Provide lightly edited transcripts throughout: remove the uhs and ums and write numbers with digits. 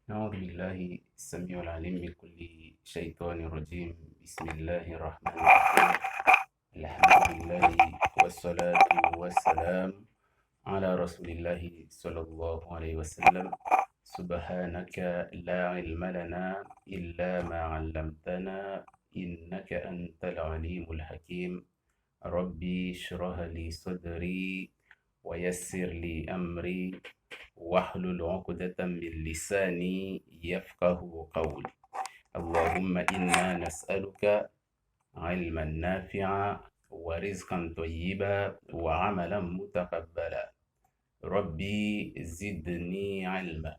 أعوذ بالله السميع العليم من كل شيطان رجيم. بسم الله الرحمن الرحيم. الحمد لله والصلاة والسلام على رسول الله صلى الله عليه وسلم. سبحانك لا علم لنا إلا ما علمتنا إنك أنت العليم الحكيم. ربي اشرح لي صدري ويسر لي أمري واحلل عقدة من لساني يفقه قولي. اللهم إنا نسألك علما نافعا ورزقا طيبا وعملا متقبلا. ربي زدني علما.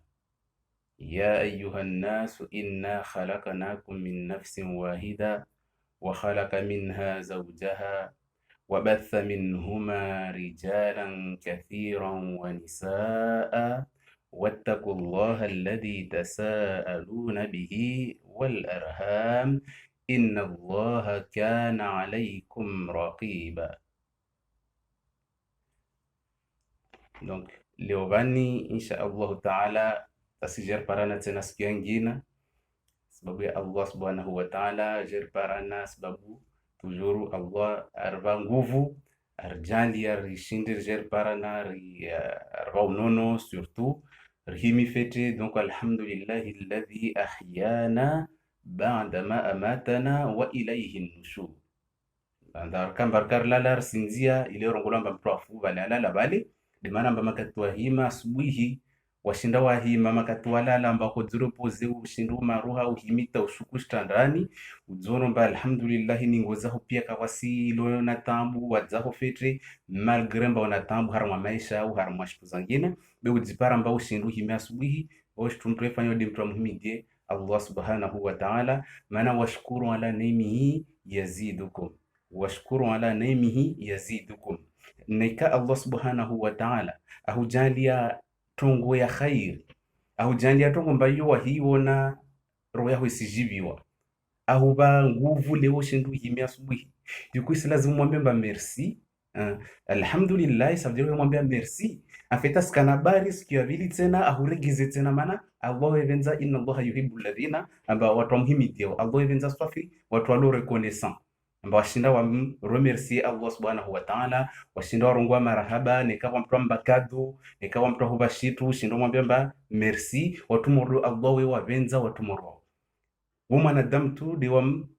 يا أيها الناس إنا خلقناكم من نفس واحدة وخلق منها زوجها وبث منهما رجالا كثيرا ونساء واتقوا الله الذي تساءلون به والأرham إن الله كان عليكم رقيبا. Donc leo bani insha Allah taala tasijerparana tena siku nyingine sababu ya Allah subhanahu wa taala jerparana sababu toujours Allah arva nguvu arjali arishindir jerparana arva unono surtout rihimi fete. Donc alhamdulillahi alladhi ahyana ba'da ma amatana wa ilayhi nushur. Andar kambarkar lalar sinzia ile rongolamba mprofu bale alala bale de maana mbama katwa hima asubuhi washinda wahima makatwa lala ambako ziropoze ushindu maruha uhimita ushukushta ndani udzoro mba alhamdulillah ningozaho pia kawasi lo na tambu wadzaho fetre malgré mba ona tambu harma maisha au harma shitu zangine be udzipara mba ushindu hima asubuhi washtumtu efanya de mtu muhimidie Allah subhanahu wa ta'ala. Maana washkuru ala neemihi yazidukum, washkuru ala neemihi yazidukum. Nika Allah subhanahu wa ta'ala ahujalia tongo ya khair, ahujalia tongo mbayo wahiona roho yako isijibiwa, ahuba nguvu leo shindu himia asubuhi yuko lazima mwambie mba merci. Alhamdulillah sabdiro mwambie merci afeta skana bari sikia vili tena ahuregize tena maana Allah evenza inna Allah yuhibbu alladhina amba watu muhimidio Allah evenza safi watu walo reconnaissant amba washinda wa remercier Allah subhanahu wa ta'ala washinda warongwa marahaba nikawa mtu mbakado nikawa mtu hubashitu shindo mwambie mba merci watu moro Allah we wavenza watu moro mwanadamu tu de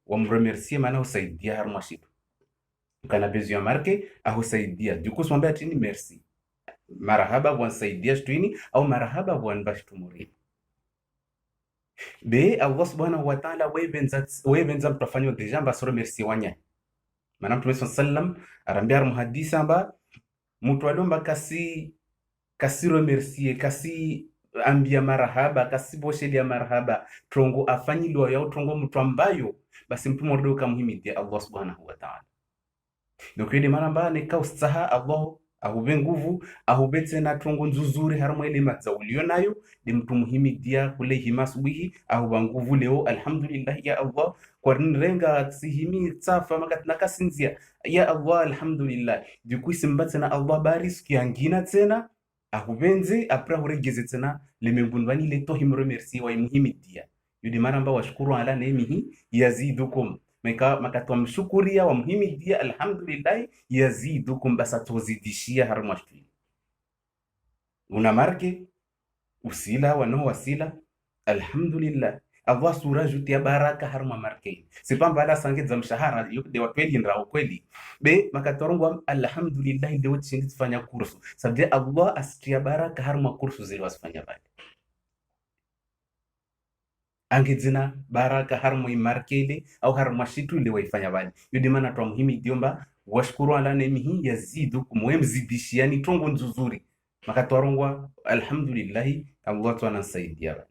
wamremercier maana usaidia harma shitu kana besoin marke ahusaidia duko mwambie atini merci marahaba wansaidia shtuini au marahaba wanbashtumuri be Allah subhanahu wa ta'ala wevenza mtafanywa deja mba soro merci wanya. Maana Mtume sallam arambia muhadisa amba mtu alomba kasi remercier kasi ambia marahaba kasi boshelia marahaba trongo afanyilwa yao trongo mtu ambayo basi mtu mmoja kamuhimidia Allah subhanahu wa ta'ala. Donc ile maana mba ne kaustaha Allah ahube nguvu ahube tena tongo nzuzuri harimo ile mazauliyo nayo de mtu muhimidia kule himasubihi ahuba nguvu leo alhamdulillah ya Allah kwa nrenga sihimi tsafa makatna kasinzia ya Allah alhamdulillah dikuisi mbatena Allah baris kiangina tena ahubenze apra huregeze tena lemembunvani leto himremercier wa muhimidia yudi maramba washukuru ala neemihi yazidukum makatwa mshukuria wa muhimidia alhamdulillah yazidukum basatozidishia harumashtu una marke usila wano wasila alhamdulillah Allah sura jutia baraka haruma marke sipamba ala sange za mshahara de wapeli ndrao kweli be makatorongwa alhamdulillah de wotshindi tfanya kursu sabje Allah astia baraka haruma kursu zile wasifanya bali angedzina baraka harmo imarkele au harmo shitu ile waifanya bali yudi maana twa muhimi diomba washkuru ala neemihi yazidukum wemzidishiani tongo nzuzuri makatwarongwa alhamdulillah Allah twanasaidia.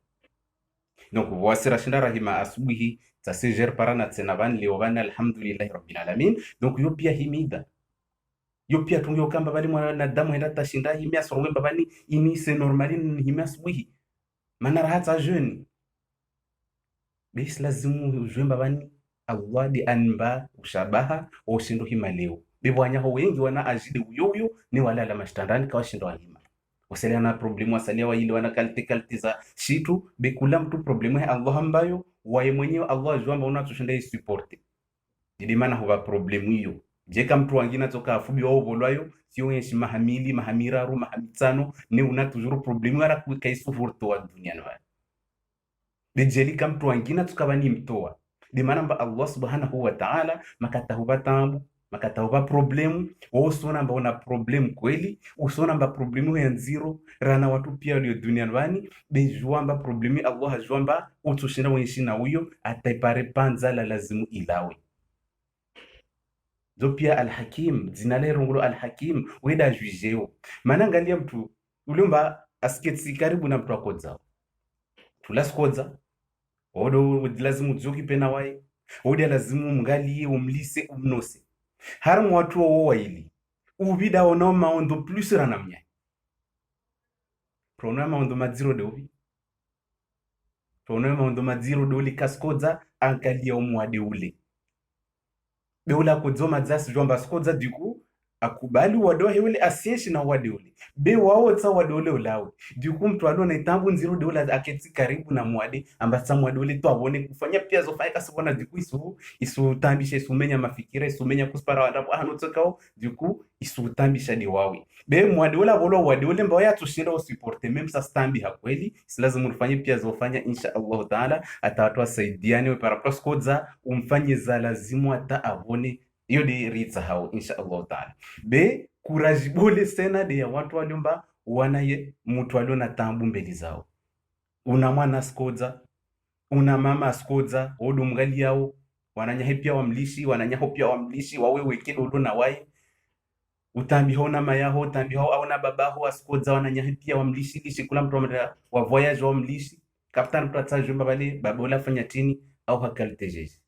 Donc wasira shinda rahima asubuhi tasijer parana tena ban leo ban alhamdulillah rabbil alamin. Donc yo pia himida yo pia tungyo kamba bali mwana damu enda tashinda himia sorwe babani ini c'est normalin himia asubuhi maana rahata jeune basi lazimu ujwemba bani Allah di anba ushabaha wa ushindo hima leo bibwanyaho wengi wana ajili uyoyo ni wala la mashtandani kwa shindo hima wasalia na problemu wasalia wa ile wana kalite za shitu bekula mtu problemu ya Allah ambayo wae mwenyewe Allah ajua amba unatushinda isuporte ili maana huwa problemu hiyo jeka mtu wangina toka afubi wao volwayo sio yenshi mahamili mahamiraru mahamitsano ne una tujuru problemu ara kaisu furto wa dunia no bejeli kam mtu wangina tukabani mtoa de maana mba Allah subhanahu wa ta'ala makatahuba tambu makatahuba problemu wao usona mba una problemu kweli usona mba problemu ya nziro rana watu pia walio duniani wani bejua mba problemu Allah ajua mba utushinda wenshi na huyo ataipare panza la lazimu ilawe zo pia Al-Hakim zina le rongo Al-Hakim weda juijeo maana angalia mtu uliomba asketi karibu na mtu akodza tulaskodza odo lazimu dzoki pena wai odo lazimu mngali umlise umnose haramu watu wo waili ubida ono maondo plus ranamnya prona maondo madziro de ubi prona maondo madziro de uli kaskodza angalia umwade ule beula kudzoma dzasi jomba skodza diku akubali wadohe ule asieshi na wade ule be wao tsa wade ule ulawe diku mtu alona itambu nziro de ule aketi karibu na mwade ambasa mwade ule to abone kufanya pia zofanya kasibona diku isu tambisha isu menya mafikira isu menya kuspara wadapo hanotokao diku isu tambisha de wawe be mwade ule bolo wade ule mbao ya tushinda usiporte meme sa stambi hakweli lazima mfanye pia zofanya insha Allah taala atawatoa saidiane para proskodza umfanye za lazimu ata abone hiyo di ritsa hao insha Allah taala be courage bole sena de ya watu waliomba wanaye mtu aliona tambu mbele zao una mwana skodza una mama skodza odo mgali yao wananya pia wamlishi wananya pia wamlishi wawe weke odo na wai utambi hona mayaho utambi hao au na babaho askodza wananya pia wamlishi lishi kula mtu wa voyage wamlishi kaptana mtu atajumba bale babola fanya tini au hakaltejeje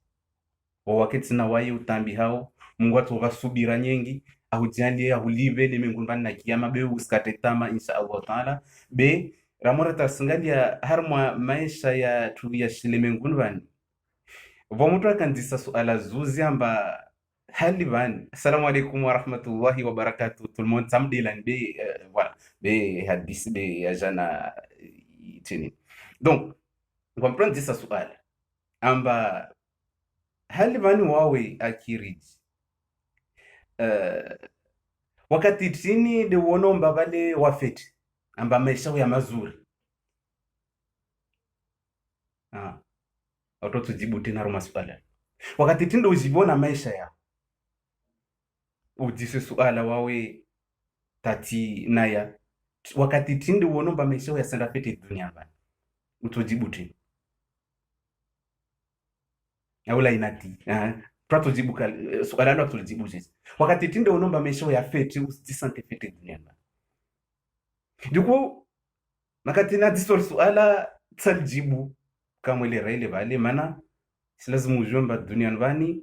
wakati na wai utambi hao Mungu atubasubira nyengi ahujalie ahulive limengundana na kiyama be usikate tama insha Allah taala be ramora tasingalia harma maisha ya tu ya shilemengundani vomutu akandisa suala zuzi amba haliban assalamu alaikum wa rahmatullahi wa barakatuh tout le monde samdilan be voilà be hadisi be ya jana tini donc comprendre disa suala amba halibani wawe akiriji wakati tini de wonomba bale wafeti amba maisha ya mazuri watoto jibu tena roma swala wakati tindo ujibona maisha ya ujise suala wawe tati naya wakati tindo wonomba maisha ya senda feti dunia bana utojibu tena aula inati prato jibu suala ndo tulijibu jisi wakati tindo unomba maisha ya feti usisante feti dunia bana duko makati na disol suala tsaljibu kama ile raile bale mana lazima ujomba dunia ndani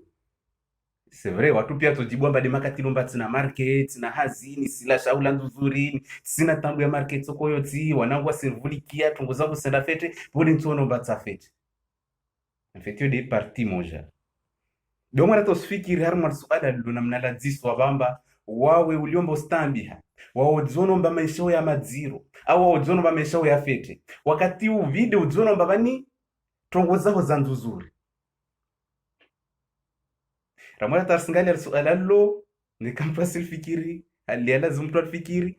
c'est vrai watu pia tojibu amba de makati lomba tina market na hazini sila shaula nzuri sina tambu ya market soko yoti wanangwa servulikia tungoza kusenda fete bole ntono batsa fete en fait de parti moja do mara tosfikiri harma suala luna mnala diswa bamba wawe uliomba ustambiha wao dzono mba maisha ya madziro au wao dzono mba maisha ya fete wakati u video dzono mba bani tongoza ho zanzuzuri ramara tarsingali suala lo ni kampasi fikiri hali lazima mtu afikiri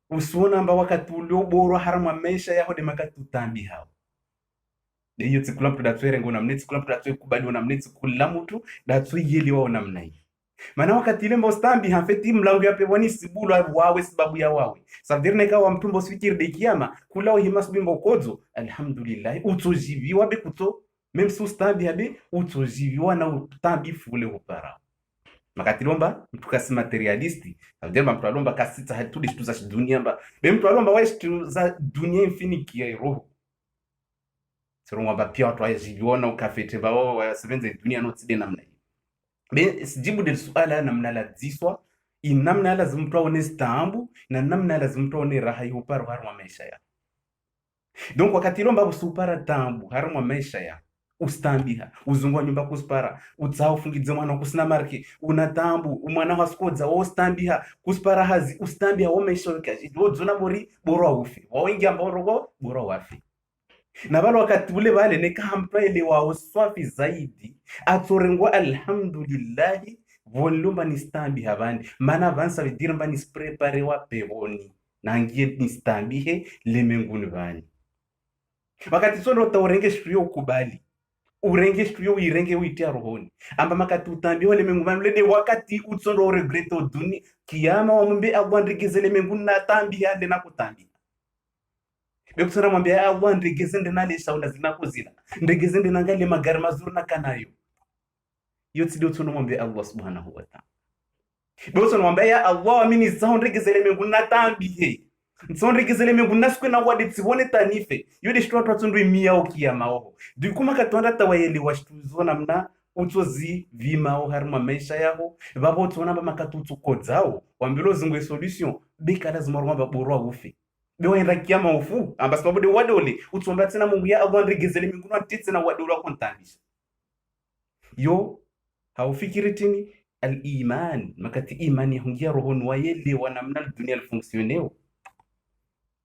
usiona mba wakati ulioborwa harma maisha yao de makati utambiha de hiyo tsikula mtu datswere ngona mnetsi kula mtu datswe kubali ona mnetsi kula mtu datswe yeli wao namna hiyo maana wakati ile mbo stambi hafeti mlango yape wani sibulo wawe sababu ya wawe sabdirne kawa mtumbo fikiri de kiyama kula himas bimbo kodzo alhamdulillah utojiviwa be kuto même sous stambi habe utojiviwa na utambi fule upara makati lomba mtu kasi materialisti sabdirma mtu alomba kasita hatudi shitu za dunia mba be mtu alomba wa shitu za dunia infiniki ya roho sirongwa ba pia watu wajiviona ukafete bao wa sevenze dunia no tside namna be sijibu del suala namna la diswa inamna lazima mtu aone stambu na namna lazima mtu aone raha yupara harma maisha ya donc wakati lomba usupara tambu harma maisha ya ustambiha uzungwa nyumba kuspara utsao fungidze mwana kusina marke unatambu mwana waskodza ostambiha kuspara hazi ustambiha womeshoka wodzona bori bora ufi waingia mboro bora wafi na vale wakati ule vale nekahamtwaele wao swafi zaidi atorengwa alhamdulillahi volumba ni stambiha vandi mana vansa vidira mba nisprepare wa pevoni nangie nistambihe lemenguni vani wakati sono utaurenge shtuyo ukubali urenge shtuyo uirenge uitia rohoni amba makati utambiwa lemengu vani lede wakati utsondo uregrete uduni kiyama wamumbe Allah ndregeze lemengu na tambiha ndena kutambiha bekusana mwambia Allah ndregeze ndena leshaula zinakuzina ndregeze ndena ngale magari mazuri nakanayo yotsi dotsono mwambia Allah subhanahu wa ta'ala bekusana mwambia ya Allah amini zao ndregeze lemengu na tambihe nsondregezele mengu nasikwe na wadi tsibone tanife yode shitwa twatsondo imia okiyama oho dikuma katwanda tawayeli washtuzona mna utsozi vimao harima maisha yaho vavo tsona ba makatutsu kodzao wambilo zingwe solution bekala zimorwa baborwa ufe bewaenda kiyama ufu amba sababu de wadole utsomba tsena mungu ya Allah ndregezele mengu na titse na wadole kontandisha yo haufikiri tini al-iman makati imani hungia rohoni wayele wanamna dunia alfonctioneo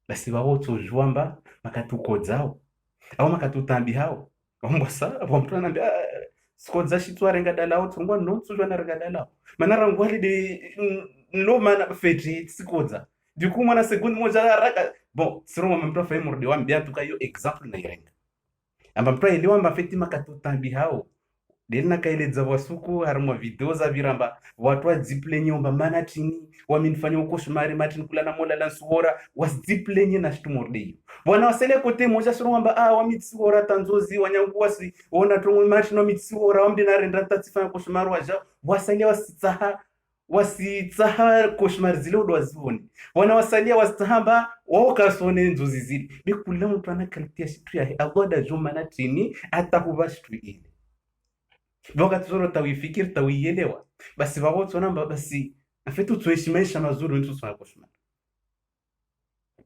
basi wao tojwamba makatukodzao au makatutambi hao ombasa wamtu anambia sikodza shitwarenga dalao tungwa no tsujwa na renga dalao mana rangwali de no mana feti sikodza duku mana sekunde moja raka bon siroma mtu afa murdi wambia tukayo example na irenga amba mtu elewa mafeti makatutambi hao delina kaeleza wasuku harimo video za viramba watu wadziplenye omba mana tini waminifanya ukoshmari matini kula na mola la suhora wasdziplenye na shtumordeyo wana wasele kote moja suru wamba wamitsuhora tanzozi wanyangu wasi ona tongo matini wamitsuhora wamdi na renda tatifanya koshmari waja wasalia wasitsaha koshmari zile udo wazivoni wana wasalia wasitahamba wakasone nzozi zile bekula mtu anakalitia shitu ya Allah da juma na tini atakuba shitu ile wakati zoro tawifikiri tawielewa basi wao tsonamba basi afetu tuishi maisha mazuri mtu sana koshma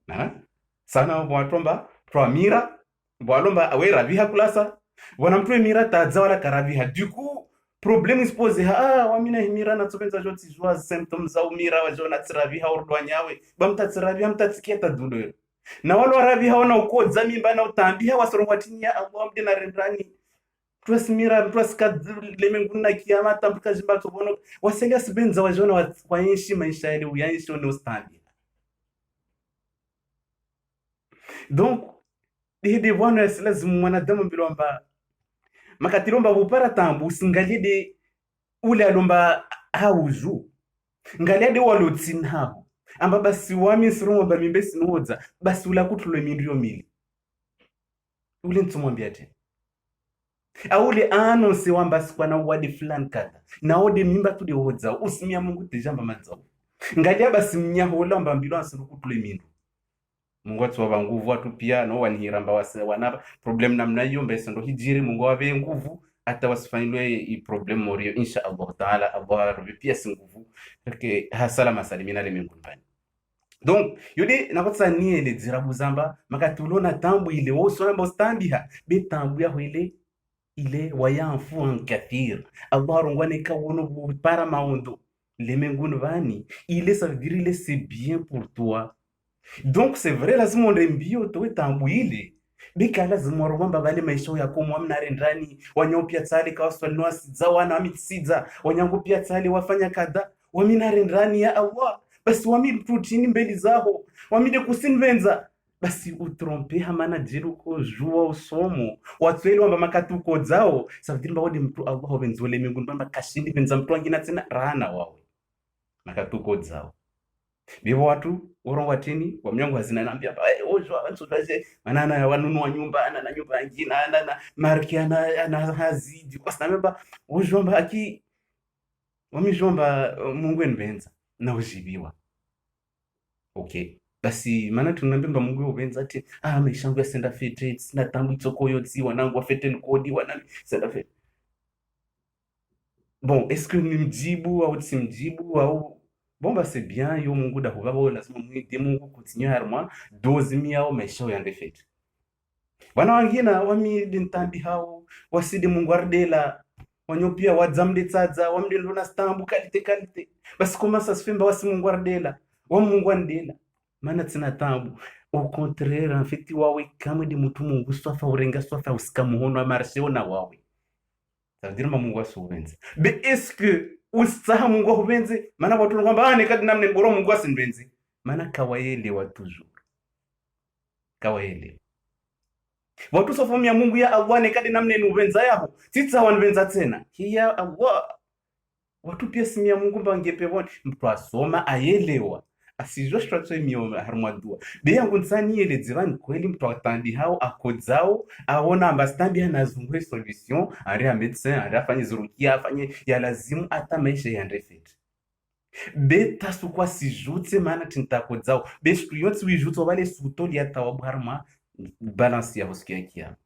na sana watomba pramira walomba awera viha kulasa wanamtwe mira tadzawala karaviha duku problem expose wamina himira na tsobenza joti jwa symptoms za umira wa jona tsiraviha urdwanyawe bamtatsiraviha mtatsiketa dulo na walo raviha wana ukodza mimba na utambiha wasorongwatini ya Allah mdina rendrani tuasimira tuasika lemenguna kiyama tambuka jimba tobono waselia sibenza wajona waenshi maisha yale uyanshi one ustambi donc de bwana lazima mwanadamu bilomba makatilomba bupara tambu usingalie de ule alomba hauju ngalia de walotsin habo amba basi wami siromo ba mimbesi noza basi ula kutulo mindio mili ule ntsumwambia tena aule anonse wamba sikwa na wadi fulani kada na ode mimba tudi hodza usimia Mungu tejamba madzao ngalia basi mnyahola mbambilo asirukutule mindu Mungu atwa nguvu watu pia no wanihiramba wase wana problem namna hiyo mbese ndo hijiri Mungu awe nguvu hata wasifanywe i problem morio insha Allah taala Allah rabbi pia si nguvu ke hasala masalimina le mingumbani donc yode nakotsa nie le dzirabu zamba makatulona tambu ile oso namba standiha be tambu ya ile ile wayanfu en kathir Allah rongwane ka wono para maondo les mengunu vani ile ça veut dire il c'est bien pour toi donc c'est vrai lazima ondembio to tambu ile bika lazima rwamba bale maisha yako mwamna rendrani wanyopia tsali ka waswali wasiza wana mitsiza wanyangu pia tsali wafanya kadha wamina rendrani ya Allah basi wami mtutini mbeli zao wamide kusinvenza basi utrompe hamana jiruko jua usomo watwele wamba makatuko zao savitiri mbawode mtu Allah wabenzole mingu mbamba kashindi benza mtu wangina tena rana wawe makatuko zao bibo watu urongo watini wa mnyongo hazina nambia ojwa wansudaje manana wanunu wa nyumba ana na nyumba nyingine ana na marki ana hazidi kwa sababu ojomba aki wamijomba Mungu enbenza na ujibiwa okay basi maana tunambemba Mungu ubenza ati maisha yangu yasenda fete sina tambu itsoko yotsi wanangu afete nkodi wanani senda fete bon est-ce que nimjibu au simjibu au bon bah c'est bien yo Mungu da hubaba lazima mwite Mungu continue harma 12000 au maisha yande fete wana wengine wami dintambi hao wasidi Mungu ardela wanyopia wadzamde tsadza wamde ndona stambu kalite basi koma sasfemba wasi Mungu ardela wa Mungu andela maana tsina tambu au contraire en fait wawe kama di mtu Mungu swafa urenga swafa usikamuhono amarshe na wawe ça veut dire Mungu asuwenze be est-ce que usaha Mungu ahubenze maana watu ngomba ne kadi namne boro Mungu asinbenze maana kawaelewa toujours kawaelewa watu sofomia Mungu ya Allah ne kadi namne nubenza yaho titsa wanbenza tena ya Allah watu pia simia Mungu bangepebona mtu asoma aelewa asijua strategy mio harmadua be yangu nsani ele divani kweli mtu atandi hao akodzao aona ambastambi anazungwe solution ari médecin ari afanye zurukia afanye ya lazimu ata maisha ya ndefet be tasukwa sijutse maana tintakodzao be shkuyotsi wijutso bale sutoli atawabu harma balance ya hoskia kia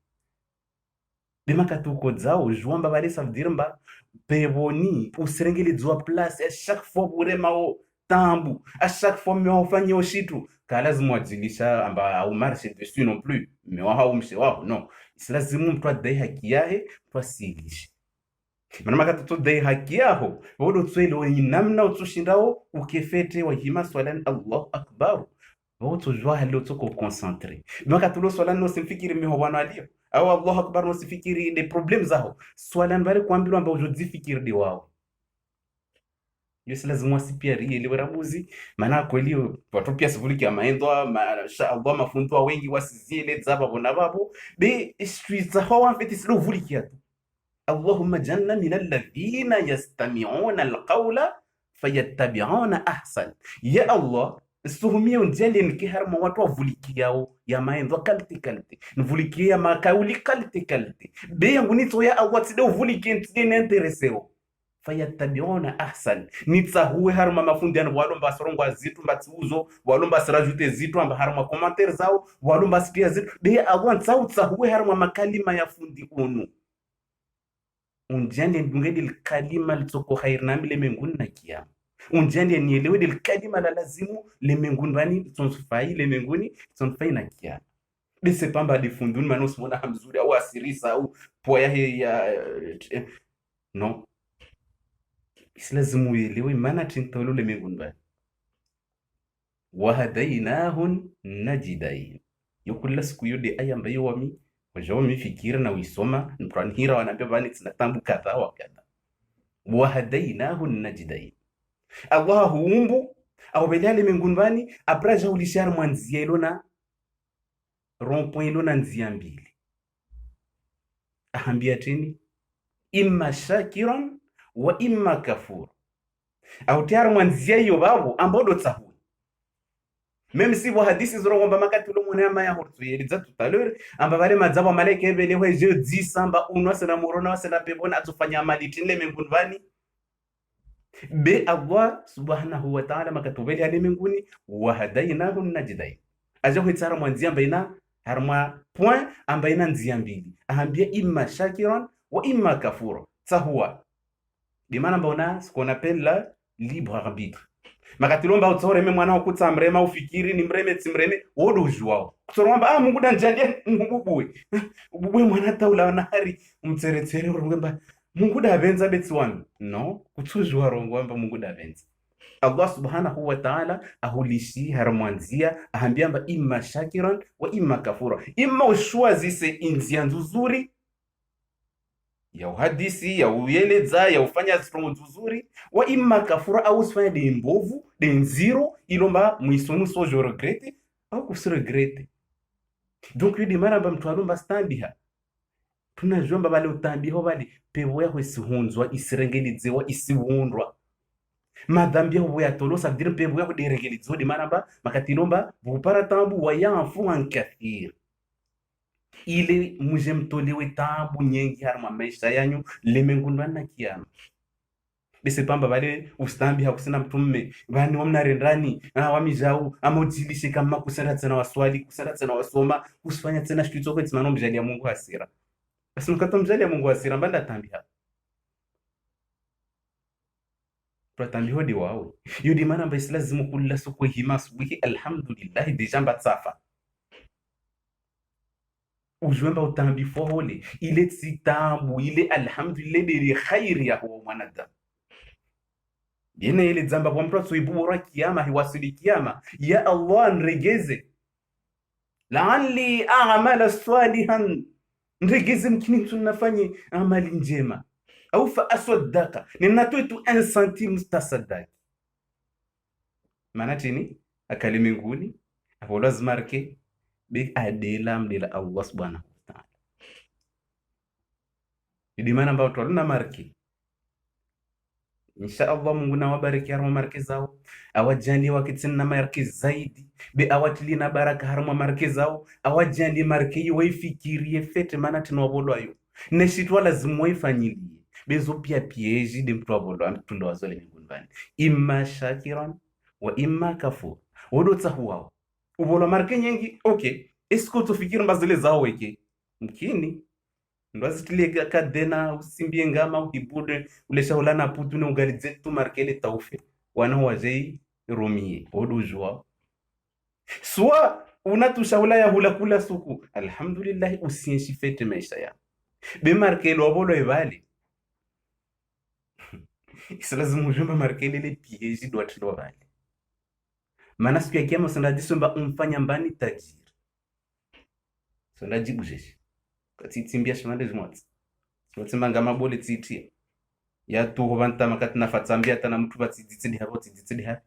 be makatukodzao juamba bale savdirmba peboni usirengeli dzwa place à chaque fois buremao tambu à chaque fois mais ufanye oshitu kalazima wajilisha amba au marche dessus non plus mais wao mshe wao non lazima mtu adai haki yake twasilishe maana makatoto dai haki yao wodo tswele namna utsushindao ukefete wa hima swalan Allahu akbar wodo jwa halo tsoko concentré makatulo swalan no simfikiri miho wana alio au Allahu akbar no sifikiri des problèmes zao swalan bari kuambiwa amba ujodi fikiri di wao Yesi lazima sipiari ile warabuzi maana kweli watu pia sivuliki amaendwa masha Allah mafunzo wengi wasizile zaba bona babo be streets hawa mfiti silo vuliki tu Allahumma janna min alladhina yastami'una alqawla fayattabi'una ahsan ya Allah suhumia unjali nikiharma watu wavuliki yao ya maendwa kalite nvuliki ya makauli kalite be yangu nito ya Allah tide uvuliki ntide intereseo fayattabi'una ahsan nitsahuwe haruma mafundi ano walomba sorongwa zitu mbatsiuzo walomba sirajute zitu amba haruma commentaire zao walomba spia zitu de agwan tsahuwe haruma makalima ya fundi unu unjande ngedi kalima litsoko khairna mile menguni na kiyama unjande nielewe del kalima la lazimu le menguni bani tsonfai le menguni tsonfai na kiyama bese pamba de funduni manos mona hamzuri au asirisa au poya ya non lazima uelewe maana tintolo le menguni wahadainahun najidain yokulla siku yode aya ambayo wami wajawami fikira na uisoma ntuanhira wanaambia bani tinatambu kadha wa kadha wahadainahun najidain Allah huumbu au belale menguni bani apraja ulishar mwanzia ilona rond-point ilona nzia mbili ahambia tini imma shakiran wa imma kafur au tayari mwanzia hiyo babu ambao ndo tsahu même si wa hadisi zoro ngomba makati ulo mwana ama ya hortu yeliza tutalore amba bale mazaba malaika ebele we je 10 samba unwa sana murona wasana pebona atufanya amali tinle menguni bani be Allah subhanahu wa ta'ala makatubeli ale menguni wa hadainahu najidai aja kuitsara mwanzia baina harma point ambaina nzia mbili ahambia imma shakiran wa imma kafura tsahua dimana mbona sikona pela libre arbitre makatilomba utsore mwana wakutsa mrema ufikiri ni mreme tsimreme wodo ujwao kutsoromba Mungu danjalie Mungu bubwe mwana taula na hari umtseretsere urungamba Mungu davenza betsi wami no kutsujwa rongo amba Mungu davenza Allah subhanahu wa ta'ala ahulishi haramwanzia ahambia amba imma shakiran wa imma kafura imma ushwazise inzia nzuri ya uhadisi ya uyeleza ya ufanya strong nzuri wa imma kafura au usifanya de mbovu de nziro ilomba mwisonu so je regrette au kusiregrette donc yudi mara ba mtu alomba stambiha tunajomba bale utambiho bale pewo yaho isihunzwa isirengelizewa isiwundwa madhambi yaho yatolosa dire pewo yaho de regelizo de mara ba makatilomba bupara tambu wa yanfu an kathir ile muje mtolewe tabu nyengi harma maisha yanyu lemenguni bana kiyama bese pamba bale ustambi hakusina mtumme bani wamnarendani wamijau ama ujilishe kama kusenda tena waswali kusenda tena wasoma kusifanya tena shtuzo kwa tsimano mjali ya Mungu hasira basi mkato mjali ya Mungu hasira mbanda tambi hapa pratambi hodi wao yudi mana mbesi lazima kula sokwe hima subuhi alhamdulillah deja mbatsafa ujwemba utambifwa hole ile tsitambu ile alhamdulillah ile khairi ya huwa mwanadamu yene ile zamba kwa mtu asuibura kiyama hiwasili kiyama ya Allah nregeze la'alli a'mala salihan nregeze mkini tunafanye amali njema au fa aswaddaka ninatoitu 1 centime tasaddaki maana tini akali mbinguni hapo lazima marke bi adela mdela Allah subhanahu wa ta'ala idi maana ambao tulina marke insha Allah Mungu na wabariki harma marke zao awajali wakitsinna marke zaidi bi awatili na baraka harma marke zao awajali marke yi waifikirie fete maana tinobolwa yo neshitwa lazima waifanyilie bezo pia pieji de mtu abolwa mtundo wazole mbinguni imma shakiran wa imma kafur wodo tsahuwa ubola marke nyingi okay esko tufikiri mbazile zao weke mkini ndo azitilie kadena usimbie ngama ukibude ulesha ulana putu ne ugalize tu markele taufe wana wazei romie wodo jua swa unatushaula ya hula kula suku alhamdulillah usienshi fete maisha ya be markele wabolo evali islazimu ujumba markele le piezi do atilo vali maana siku ya kiyama sonadisomba umfanya mbani tajiri sonajibu jeshi katitimbia shimande jumwatsi sotimba ngama bole tsitia ya tu vanta makati nafatsambia tana mtu batsidi hapo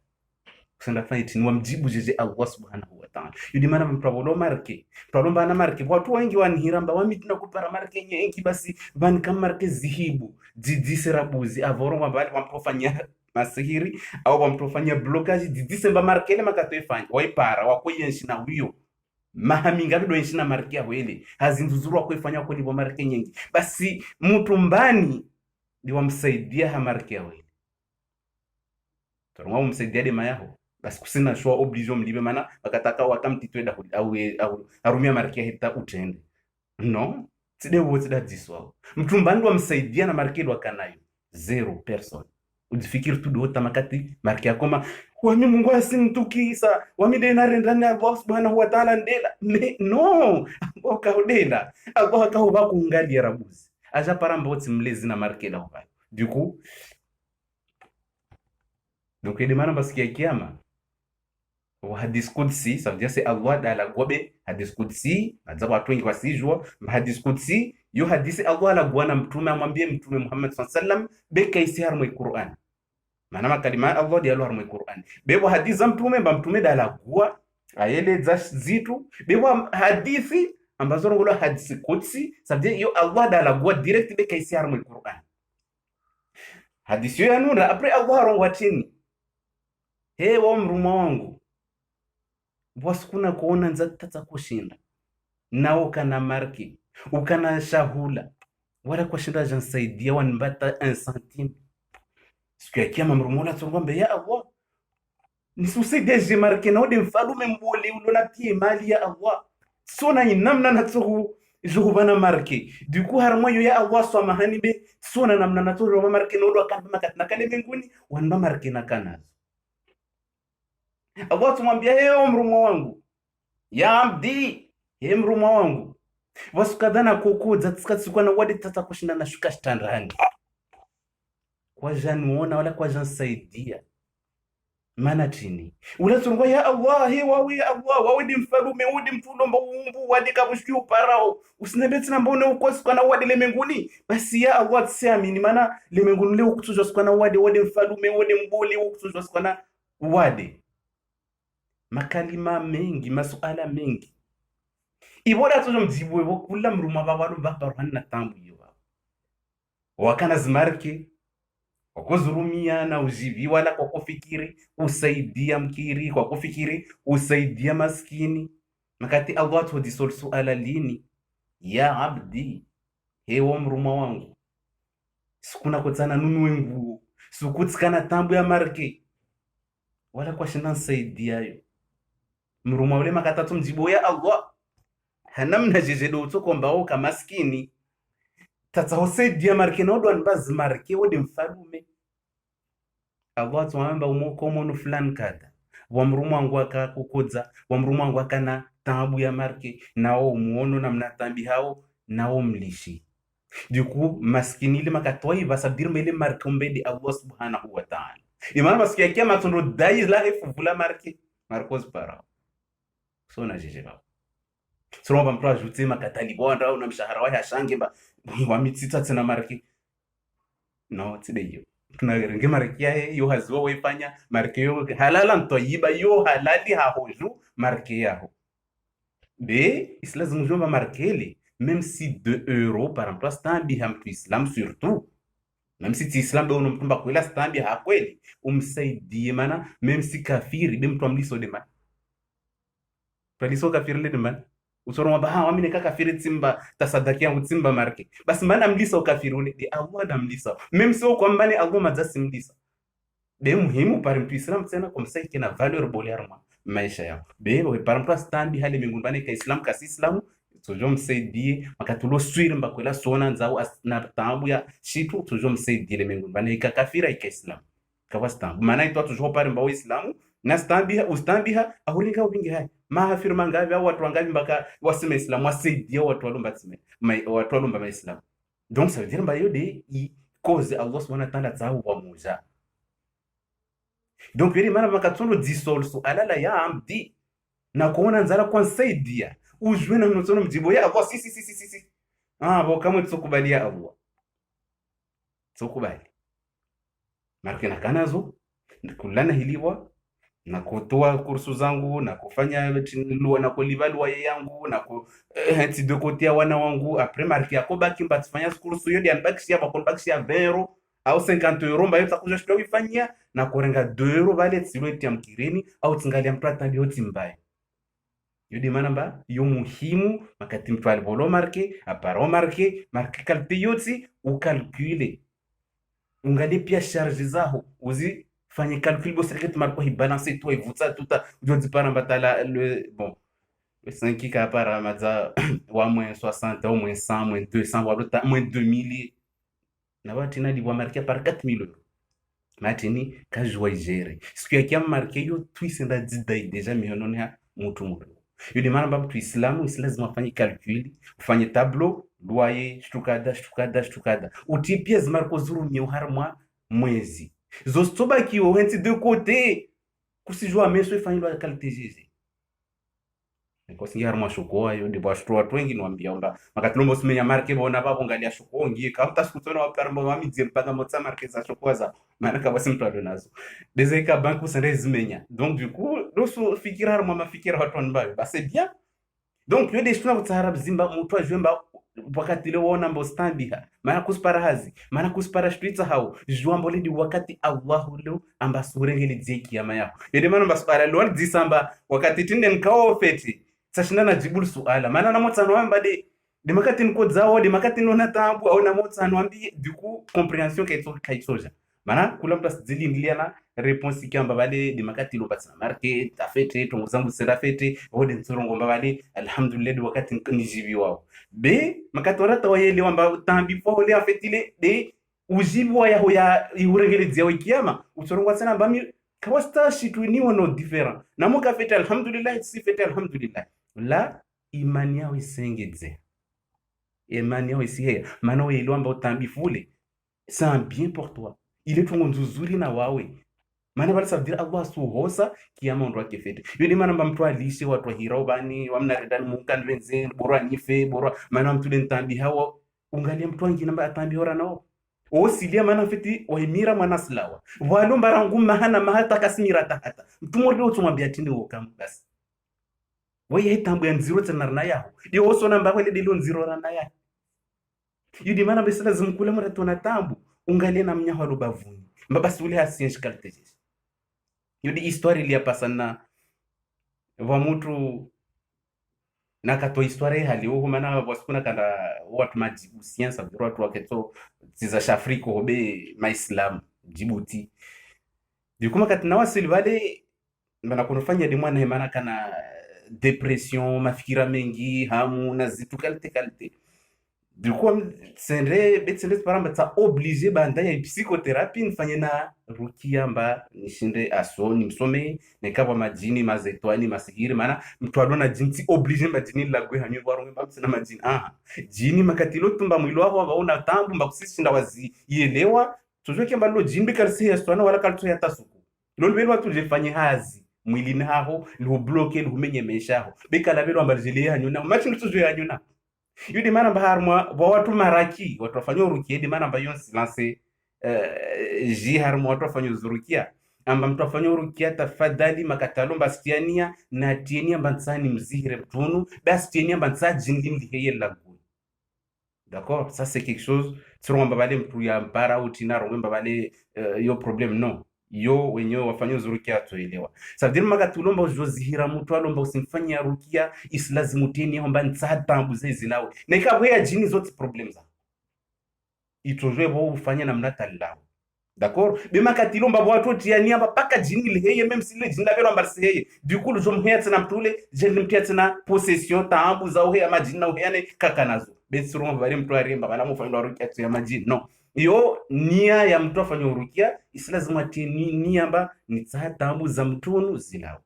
kusenda fight ni wamjibu jeje Allah subhanahu wa ta'ala yudi mana mprabolo marke pralomba na marke watu wengi wanihiramba wamitina kupara marke nyengi basi van kama marke zihibu didiserabuzi avoro mabali wampofanya masihiri au wampofanya blockage didisemba marke ile makatoifanya waipara wakoyenshi na huyo mahaminga bido yenshi na marke awele hazinduzurwa kuifanya kwa libo marke nyengi basi mtu mbani ndi wamsaidia ha marke awele torwa umsaidia de mayaho basi kusina shwa obligation mlibe mana bakataka wakamtitweda au arumia marke hita utende no tide wote da diswa mtu mbani wamsaidia na marke ndo akanayo 0 person ujifikiri tu do tamakati marke yakoma wami Mungu asintukisa wami de narendana Allah subhanahu wa ta'ala ndela no okaudela Allah akahuba kuungalia rabuzi aja paramba wote mlezi na marke la ubali du coup donc il demande parce qu'il y a kiyama wa hadis qudsi ça veut dire c'est Allah dala gobe hadis qudsi aza watu wengi wasijua hadis qudsi yo hadisi Allah la bwana mtume amwambie mtume Muhammad sallallahu alaihi wasallam be kaisi harmo Qur'an maana makalima Allah dia harmo Qur'an be wa hadisi mtume mtume dala gwa ayele za zitu be wa hadithi ambazo ngolo hadisi qudsi ça veut dire yo Allah dala gwa direct be kaisi harmo Qur'an hadisi yo yanuna après Allah rongo chini he wa mruma wangu wasikuna kuona nzatata kushinda nao kana marki ukana shahula wala kushinda jansaidia wanbata 1 centime siku ya kiyama mrumola tsongombe ya Allah nisusaidia je marki na ode mfalume mbole ulona pie mali ya Allah sona namna na tsohu bana marki du coup harmo yo ya Allah so mahani be sona namna na tsohu marki no do kamba makatna kale mbinguni wanba marki na kana Allah tumwambia yeye mrumo wangu ya abdi yeye mrumo wangu wasukadana kukuza tsikatsikwa na wadi tata kushinda na shuka shtandrani kwa januona wala kwa jansaidia maana chini unatungo ya Allah he wawi ya Allah wawidi mfalume wudi mfulomba umbu wadi kabushkiu parao usinebeti na mbone ukosikwa na wadi lemenguni basi ya Allah tsiamini maana lemenguni leo kutuzwa sikwa na wadi mfalume wadi mbuli kutuzwa sikwa na wadi makalima mengi masuala mengi ibora tuzo mdzibu ebo kula mruma babalu babarwana tambu yiwa wakana zimarke wakozurumia na ujivi wala kwa kufikiri usaidia mkiri kwa kufikiri usaidia maskini makati Allah tudisol suala lini ya abdi hewa mruma wangu sikuna kutana nunue nguo sukutsikana tambu ya marke wala kwa shinda saidia yo mruma ule makatatu mjibu ya Allah hanamna jejedo utokomba oka maskini tata hosaidia marke na odwan baz marke wode mfalume Allah tuamba umoko mono fulani kada wa mruma wangu akakukodza wa mruma wangu akana tabu ya marke nao muono na mnatambi hao nao mlishi. Du coup maskini ile makatoi vasadir mele marke mbedi Allah subhanahu wa ta'ala. Imana maski kia matondo dai la efu vula marke marcos para. So na jeje ba. So on va me ajouter makatali bonda au na mshahara wa shange ba wa mitita tena marke. No tideyo. Tunarenge marke yae yo hazwa waifanya marke yo halala ntoyiba yo halali hahoju marke yao. Mais islam jomba marquele même si 2 euros par exemple stambi hamtu islam surtout même si islam be unomtumba kwela stambi ha kweli umsaidie mana même si kafiri be mtu amliso de man paliso kafiri le de man usoro ba ha wamine kafiri timba tasadaki yangu timba marke basi mana mlisa ukafiri ule de Allah damlisa même si uko mbani Allah mazasi mlisa be muhimu par mtu islam tena kumsaidie na valeur boliarma maisha yao bebo par exemple stambi hali mingundani ka islam ka islam tujo msaidie makatulo swiri mbakwela sona nzao na tambu ya shitu tujo msaidie le mingundani ikakafira ika islam kawa stambu maana ito tujo par mbawo islamu na stambiha ustambiha ahulinga ubingi hai maha firma ngavi au watu wangavi mbaka waseme islam wasaidie watu walomba tsime watu walomba ma islam donc ça veut dire mba yode i cause Allah subhanahu wa ta'ala tsahu wa muja. Donc yeri mana makatulo disolso alala ya amdi na kuona nzala kwa nsaidia ujue na mtono mjibu ya Allah si bo kama tukubalia Allah tukubali marke na kanazo kulana hiliwa na kutoa kursu zangu na kufanya lua na kulivalua yangu na ku henti de kotia wana wangu après marke yako baki mbatifanya kursu yodi anbakishia bakolbakishia 20 euros au 50 euros mbayo takuja shida uifanyia na kurenga 2 euros vale tsilo eti amkireni au tingalia mprata ndio timbaye yodi manamba yo muhimu makati mtu alivolo marke aparo marke kalite yoti ukalkule ungali pia charge zaho uzi fanye calcul bo sekret marko hi balancer toi ivuta tuta ujodi para mbatala le bon le 5 ka para maza wa moins 60 au moins 100 moins 200 wa moins 2000 na watina di wa marke par 4000 euros matini ka joie gérer siku ya marke yo tuisenda didai deja miononea mtu mtu yodi manamba mtu islamu lazima afanye calcul ufanye tableau loyer shtukada utipia zimarko zuru mioharmwa mwezi zostoba kiwo henti de côté kusijua meso ifanye la qualité jeje kwa singi harmwa shoko ayo de bwa shto watu wengi nwambia onda makatulombo simenya marke bona babo ngalia shoko ngie kama tasukutona wa parmo wa midze mpaka motsa marke za shoko za maana kama simplado nazo dezeka banku sende zimenya donc du coup doso fikira harmwa mafikira watu nbayo ba c'est bien donc yo deshuna kutsahara zimba mtu ajwemba wakati leo wona mbo stambiha maana kuspara hazi maana kuspara shtritsa hao juambo lidi wakati Allahu leo amba surengeli dzeki yama yao yede maana mbasbara leo disamba wakati tinde nkao feti sashina na jibul suala maana na motsa nwamba de makati nko zao de makati nona tabu au na motsa nwambi du coup compréhension kaitsoja maana kula mtu zili ndiliana réponse kiamba bale de makati lo batsa marke tafete tongo zangu sera fete ode ntsorongo mbale alhamdulillah de wakati nijibi wao be makati warata wayele amba tambi fo le afetile de ujibi wa ya urengele dzia wikiyama utsorongo sana mbami kawasta shitu ni wono different na muka fete alhamdulillah si fete alhamdulillah la imani yao isengedze imani yao isihe maana wayele amba utambi fule c'est un bien pour toi il est tongo nzuzuri na wawe maana bali sabdira Allah suhosa kiyama ndo akifete yoni maana mtu alishe watu hira ubani wamna redani munkan wenze bora nife bora maana mtu lentambi hawa ungalia mtu wangi namba atambi hora nao osilia maana fiti wahimira mwana slawa walo mbarangu mahana mahata kasimira tahata mtu mmoja utumwambia tinde wokamu basi wewe hitambu ya nziro tena na yao dio oso namba wale dilo nziro rana yao yudi maana besala zimkule mara tuna tambu ungalia na mnyaho rubavuni mbabasi ule hasienshi kaliteje yudi histoire ili yapasa na wa mtu na kato histoire hali uhu mana wasikuna kanda watu majibu siensa watu waketo tiza shafriko hobe maislam Djibouti dikuma katina wasili vale mbana kunufanya di mwana hemana kana depression mafikira mengi hamu na zitu kalite du coup sendre betsende paramba tsa obligé banda ya psychothérapie nifanye na rukia mba nishinde aso nimsome nekabwa majini mazetwani masihiri maana mtu adona jinsi obligé mba jini lagwe hanyu waronge mba msina majini jini makatilo tumba mwilo wako wauna tambu mba kusishinda wazi ielewa tujue kemba lo jini bikarisi ya stwana wala kalto ya tasuku lolo belu watu jefanye hazi mwilini haho lihu bloke lihu menye meshaho bekala belu amba jile hanyu na machindu tujue hanyu na yudi mana mba harmwa wa watu maraki watu wafanya urukia di mana mba yon silence ji harmwa watu wafanya uzurukia amba mtu wafanya urukia tafadhali makatalo mba stiania na tienia mba nsani mzihire mtunu bas tienia mba nsa jingin liheye lagu d'accord ça c'est quelque chose sur mba bale mtu ya mpara utina rongwe mba bale yo problem no yo wenyewe wafanya uzurukia atuelewa sabdiri makatulomba ujozihira mtu alomba usimfanya rukia islazimu teni homba ntsata zinawe na ikabwe ya jini zote problem za itojwe bo ufanya namna talao d'accord be makatilomba bo watu tiania paka jini leheye même si le jini lavelo ambarse heye du coup le jom hetsa na mtule jeni mtiatsa na possession tambu za uhe ama jini na uhene kakanazo be suru bari mtu arimba bana mufanya rukia tu ya majini no yo nia ya mtu afanya urukia isilazima tini nia mba nitsatambu za mtunu zilao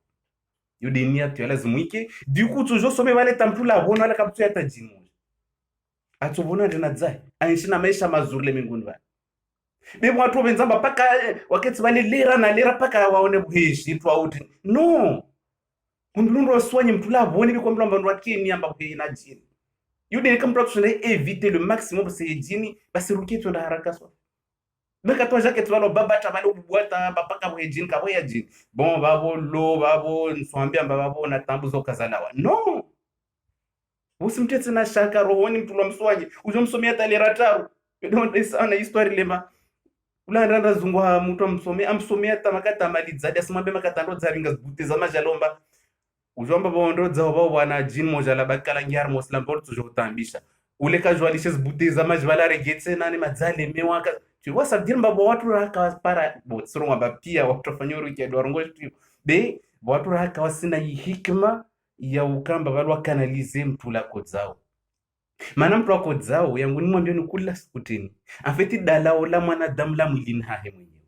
yo de nia tu lazima ike du coup toujours sobe wale tampula bona wala kaptu ya tajini atubona ndina dzai ainshina maisha mazuri le minguni ba be watu wenzamba paka wakati wale lera na lera paka waone buheshi tu auti no kumbundo waswanye mtula boni bi kombo mbando wakini amba buhe na jini yude kama mtu tunai éviter le maximum parce que jini basi ruki tu nda haraka swa beka to jake tu walo baba tabale ubwata bapaka buhe jini ka buhe jini bon babo lo babo nswambia babo na tambuzo kazalawa no usimtetse na shaka rohoni mtu lomswanye ujomsomea talera taru don't sana history lema ulanda zungwa mtu amsomea tamakata malizadi asimambe makatando zaringa zibuteza majalomba ujomba bondo dzao bwana jin moja la bakala ngyar muslim bord toujours tambisha ule casualishes buteza majvala regetse nani madzale mewaka tu vois ça veut dire mbabo watu raka para botsoro mabapia watu fanyoro kia dorongo tu be watu raka wasina hikma ya ukamba balwa kanalize mtula kodzao maana mtu wako dzao yangu nimwambie ni kula sikutini afeti dalao la mwanadamu la mwilini hahe mwenyewe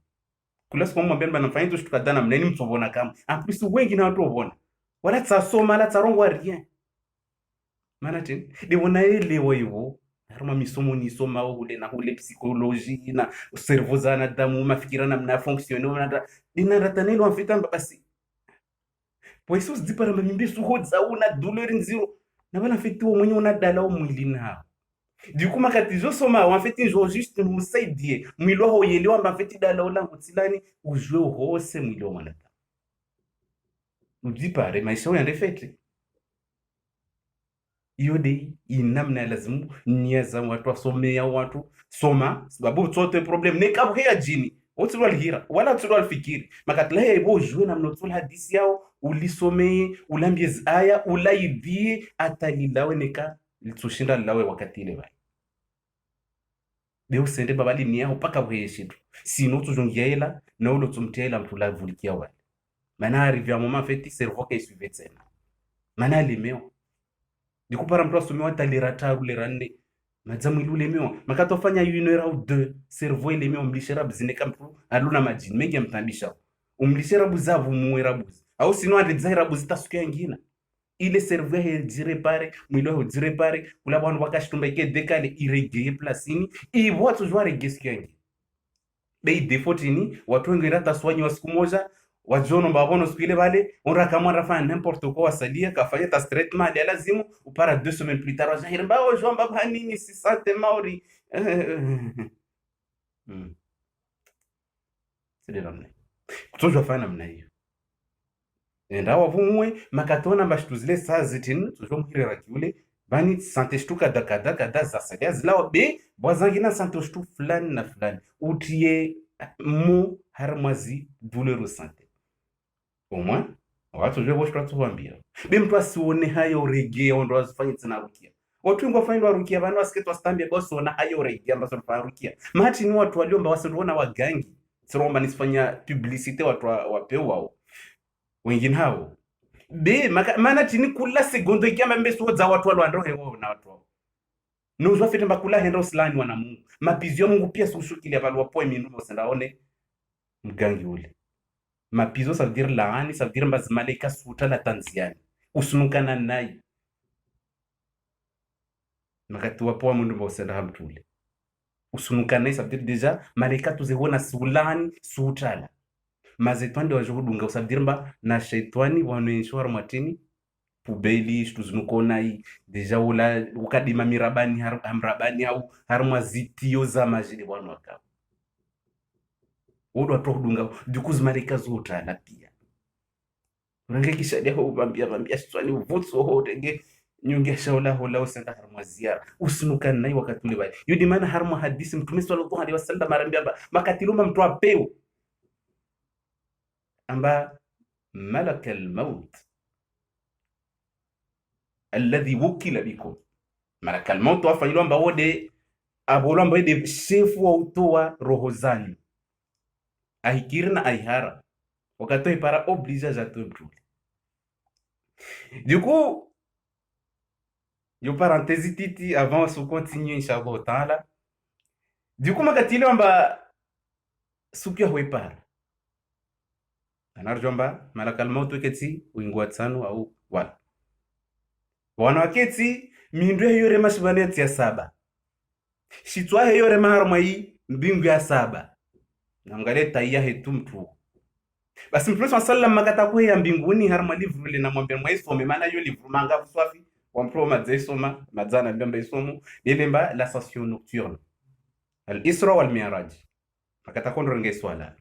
kula siku mwambie bana fanya tu tukadana mneni mtobona kama en plus wengi na watu obona wala tsasoma la tsarongwa rien maana tini de unaelewa hivyo haruma misomo ni soma ule na ule psychologie na cerveau za wanadamu mafikira namna fonctionner na dinaratanelo amfita basi pois se di para mimbi su hodza una douleur nziro na bana fiti wo mwenye una dala mwilini ha du coup makatizo soma en fait jo juste nous saidie mwilo ho yelewa mba fiti dala ola ngutsilani ujwe hose mwilo mwana udipare maisha yande fete iyo de inamna lazimu nia za watu wasomea watu soma sababu tsote problem ne kabu ya jini otulwa hira wala otulwa fikiri makatla ya ibo jwe na mnotul hadisi yao ulisomee ulambie aya ulaibie atalilawe neka litushinda lawe wakati ile bali deo sende babali nia upaka bweshitu sino tujongiela na ulo tumtiela mtula vulikia wale mana arrive un moment fait cerveau qui suivait tena mana limeo dikupara mtu asomea watalira taru lerande madzamu ilulemeo makatofanya une au deux cerveau ilemeo mlishera bzineka mtu aluna majini mengi amtambisha umlishera buzavu muwera buzi au sino alizahira buzita siku nyingine ile cerveau ya direpare mwilo ho direpare kula bwana wakashtumba ike dekale irege plasini ivo watu jwa rege siku nyingine bei default ni watu wengi rata swanya siku moja wajono mbabono siku ile bale onra kama rafanya n'importe quoi wasalia kafanya ta traitement ya lazimu upara 2 semaines plus tard wajahira mbao jomba banini si sante maori c'est namna kutojwa fanya namna hiyo ndawa vumwe makatona mbashtuzile saa zitini tujomuhirira kiule bani sante shtu kada za salia zilawa be bwazangina sante shtu fulani na fulani utie mu harmazi douleur sante au moins watu je boshwa tuwambia be mtu asione hayo rege ndo azifanye tena rukia watu ngo fanya rukia bana wasiketo stambia boss ona hayo rege ambazo fanya rukia mati ni watu waliomba wasiona wagangi siromba nisifanya publicité watu wapeo wao wengine hao be maana tini kula segondo ikiamba mbeso za watu walio wao na watu wao nozwa fete mbakula henda usilani wana Mungu mapizo Mungu pia sushukilia valwa poe mindu usendaone mgangi ule mapizo ça veut dire laani ça veut dire mbazimalaika suta la tanziani usunukana naye makati wapoa mundu mbosenda hamtule usunukana naye ça veut dire déjà malaika tuzeona sulani sutala mazetwande wajuhudunga ça veut dire mba na shaitani wanoenshwara mwatini pubeli shtuzinukonai deja ula ukadima mirabani hamrabani au harumwa zitio za majini wanu wakao wodo atohudunga dukuzmarika zotala pia urange kishadia ho bambia swali uvutso ho tenge nyonge shaula hola usenda harumwa ziara usinukan nai wakati ule bai yudi maana harumwa hadisi mtume sallallahu alaihi wasallam marambia makatiluma mtu apeo amba malakal maut alladhi wukila bikum malakal maut wafanyilwa mba wode abolwa mba wode shefu wa utoa roho zanyu ahikirina aihara wakatoe para oblige za tout brûler. Du coup, yo parenthèse titi avant de continuer inshallah taala. Du coup makatile mba sukia hoipara anarjomba malakal maut weketi uingwa tsano au wala wana waketi mindu yore mashibane ya saba shitwa yore maharma hii mbingu ya saba naangalia taiya hetu mtu basi mtume sallam makata kwa ya mbinguni harma livru ile namwambia mwaisome maana hiyo livru manga swafi wa mtume madzesoma madzana mbamba isomo ile mba la station nocturne al-Isra wal Mi'raj makata kondo ngey swala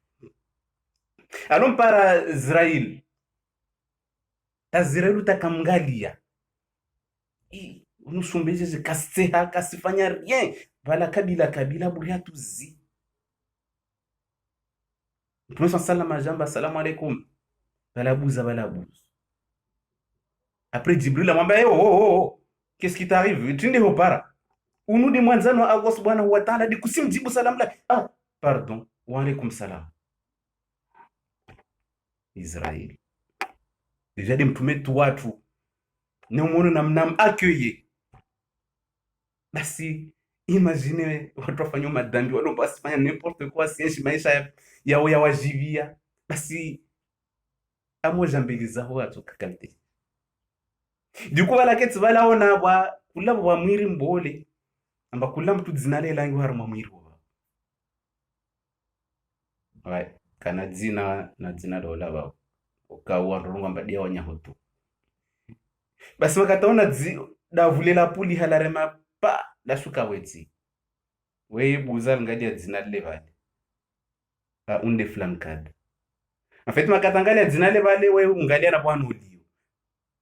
alom para Israel Israel utakamgalia unusumbeze zikaseha kasifanya rien bala kabila buriatu zi Mtume sallallahu alayhi wasallam assalamu alaykum bala buza après Jibril amwambia oh qu'est-ce qui t'arrive tinde hopara unudi mwanzano wa Allah subhanahu wa ta'ala dikusimjibu salamu la pardon wa alaykum salam Israel déjà de mtume tu watu ne umeona namna accueillir basi imagine watu wafanya madhambi wale basi fanya n'importe quoi si maisha yao ya wajivia basi amoja mbili zao watu kakalite duko wala keti wala ona wa kula wa mwiri mbole amba kula mtu zinale langi harma mwiri wa kana dzina na dzina dola ba ukawa ndonga mbadia wanyahoto basi wakataona davulela puli halarema pa dashuka wetsi we buza ngadia dzina levale unde flan card en fait makatangalia dzina levale we ungalia na bwana ulio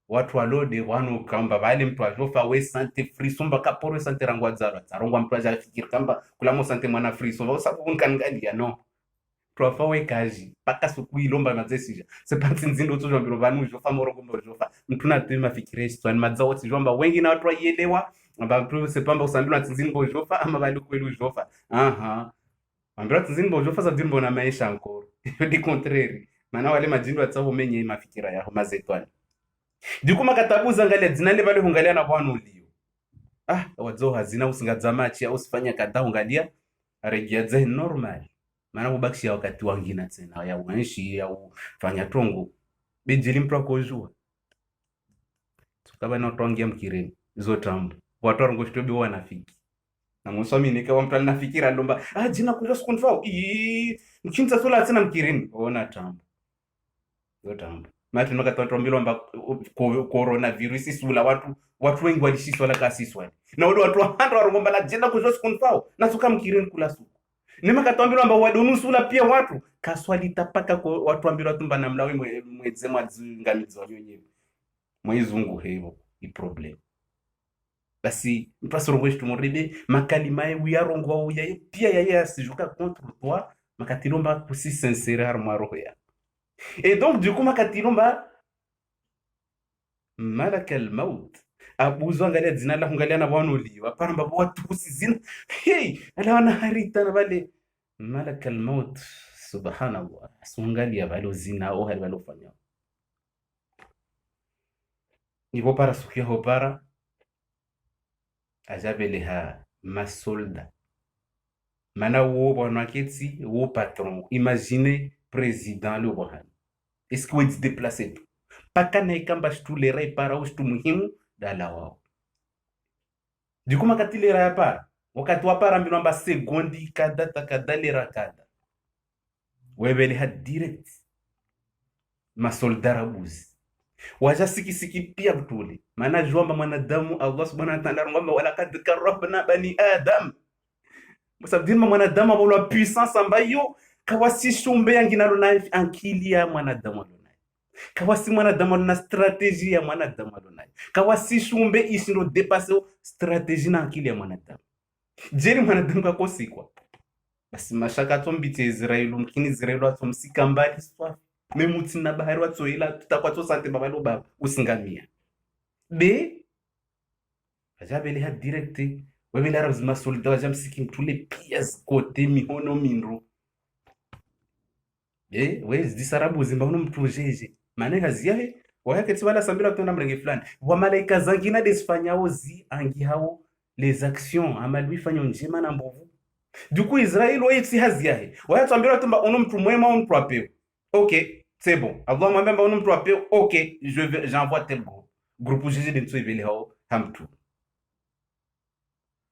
watu walode wanu kamba vale mtu ajofa we sante frisomba kaporo sante rangwa zaro tarongwa mtu aja fikiri kamba kula mo sante mwana frisomba usabu unkangalia no profa we kaji paka sukuilomba mazesija sepatsi nzindo tuzwa mbiro vanu jofa morogombo jofa mtu na tema fikire histoire mazao tijomba wengi na watu waielewa amba mtu sepamba usambilo nzinbo jofa ama bali kwelu jofa ambira nzinbo jofa za dimbo na maisha encore di contraire maana wale majindo atsao menye mafikira yao mazetwani dikuma katabuza ngalia zinale vale hungalia na bwana ulio wadzo hazina usingadzamachi au usifanya kadha ungalia regia ze normal maana ubakishia wakati wangina tena ya uanshi au fanya tongo bejili mtu akojua tukaba na tongia mkireni zotambo watu warongo shitobi wanafiki na msomi nikawa mtu alinafikira ndomba jina kuja sikunfao mchinza sola tena mkireni ona tambo zotambo mati nokata watu mbilo amba corona virus sula watu wengi walishiswa la kasiswa na wale watu handa warongomba la jina kuja sikunfao na suka mkireni kula suku nema katwambilo amba wadonusula pia watu kaswali tapaka kwa watu ambilo tumba na mlawi mweze mwazingamizo nyonyewe mwezungu hevo i problem basi mpasorongo tumoride makalima yarongo uya pia yaya sijuka contre toi makatilomba kusi sincere harma roya et donc du coup makatilomba malakal maut abuzo angalia zina la hungalia na bwana uliwa paramba watu usizina ala wana harita na bale malakal maut subhanallah sungalia balo zina au hali balo fanya nipo para sukia ho para ajabeleha masolda mana wo bwana ketsi wo patron imagine président le bwana est-ce que vous déplacer tout paka na ikamba shtulera ipara ushtu muhimu dala wao du coup makati lera ya para wakati wa para mbino amba sekondi kada takada lera kada webele ha direct masolda rabuzi waja sikisiki pia butule maana juamba mwanadamu Allah subhanahu wa ta'ala ngomba wala kad karabna bani adam msabdima mwanadamu wala puissance ambayo kawasi shumbe yanginalo na akili ya mwanadamu alona kawasi mwanadamu na strategie ya mwanadamu alona kawasi shumbe ishindo dépasser strategie na akili ya mwanadamu jeri mwanadamu kakosikwa basi mashaka tombite Israeli mkini Israeli atomsika mbali swa memuti na bahari watsoila tutakwa tosante babalo baba usingamia b ajabele ha direct webele arabs masolda wajamsiki mtule pia kote mihono minro wezi disarabu zimba uno mtujeje maana haziahe wayaketi wala sambila tuna mrenge fulani wa malaika zangina desfanyao zi angi hao les actions amalui fanyo njema na mbovu du coup Israël wayeti haziahe wayatambila tumba uno mtu mwema uno mtu apeo ok c'est bon Allah m'a même uno mtu apeo ok j'envoie tel groupe jeje de mtsoivele hao hamtu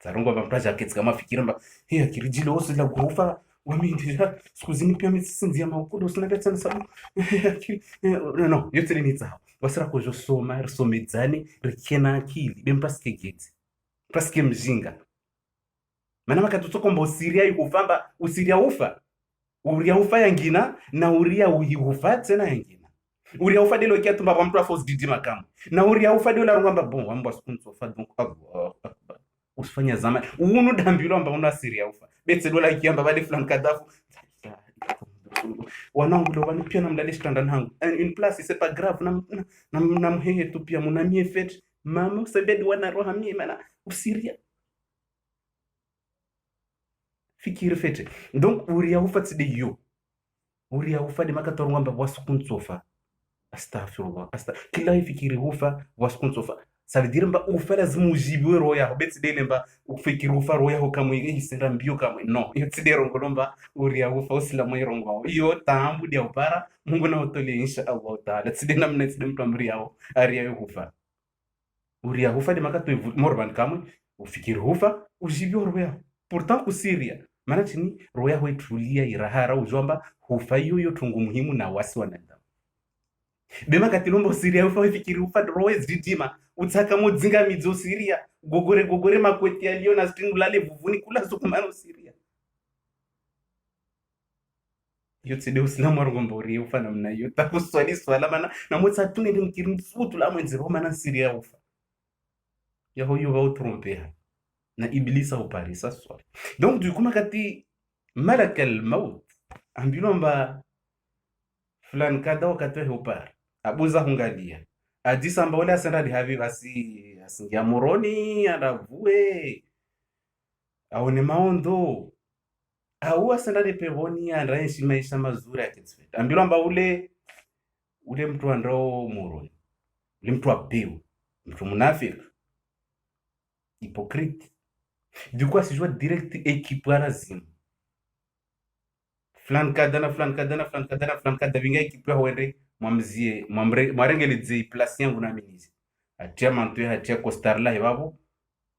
Sarungo bamtaja kets kama fikira mba hey akirijile wose la gurufa wamindira sikuzini pia mitsinzia makudo sinabetsa sabu no yote ni tsaho wasira ko josoma risomedzani rikena akili bempaske geti paske mjinga maana makatutokomba usiria ikufamba usiria ufa uria ufa yangina na uria ufa tena yangina uria ufa delo kia tumba mtu afos didi makamu na uria ufa delo la ngamba bon wamba sikunzo fa donc usifanya zama unu dambilo amba una siria ufa betse dola ikiamba bale flan kadafu wanangu ndo wani pia namdale standa nangu une place c'est pas grave na mhehe tu pia munamie fet mama usabedi wana roha mie mana usiria fikiri fete donc uria ufa tside yo uria ufa de makatorwa amba wasukunsofa astaghfirullah kila fikiri ufa wasukunsofa ça veut dire mba ufa lazima ujibiwe roho yako betsidele mba ufikiri ufa roho yako kama isera mbio kama no iyo tsidero ngolomba uria ufa usilamu irongo iyo tambu dia upara Mungu na utole insha Allah taala tsidena mna tsidem tambri yao aria yufa uria ufa de makato morban kama ufikiri ufa ujibiwe roho yako pourtant kusiria maana chini roho yako itulia irahara ujomba ufa hiyo tungu muhimu na wasi wanadamu bema katilombo siria ufa ufikiri ufa roho zidima utaka mudzinga midzo siria gogore makweti alio na stringu lale vuvuni kula zokumano siria yotside usilamu argombori ufa namna hiyo takuswali swala mana na motsa tunende mkirimfutu la mwenzi roma na siria ufa yaho yo va utrompeha na iblisa uparisa swali donc du coup makati malakal maut ambilomba flan kada wakati upar abuza hungalia adisamba wale asenda lihavi basi asingia moroni adavue aone maondo au asenda de peroni anaishi maisha mazuri akitsvet ambilomba ule mtu andao moroni ule mtu apeu mtu munafiki hypocrite du coup asijua direct équipe lazima flan kada vinga équipe wende mwamzie mwarengeleze place yangu na minizi atia mantu atia costar la hebabo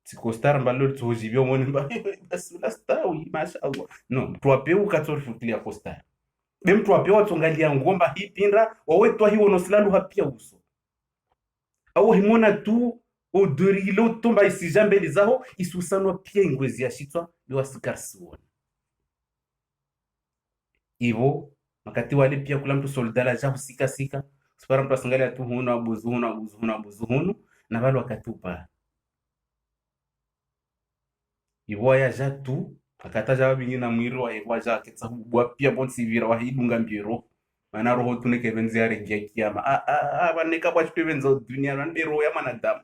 si costar mbalo tujibyo mone mba basi la stawi mashaallah no tuape ukatsori futilia costar bem tuape watongalia ngomba hipinda wawetwa hiwo no silalu hapia uso au himona tu odorilo tomba isijambe lizaho isusanwa pia ingwezi ya shitwa biwasikarsiwona ivo makati wale pia kula mtu soldala ja husika sipara mtu asangalia tu huna abuzuhunu na wale wakatupa ivo ya ja tu akata ja bingi na mwiro wa ivo ja ketsa bwa pia bon sivira wa hidunga mbiro mana roho tuneke benzi ya regia kiyama baneka bwa chitu benzo dunia ran roho ya manadamu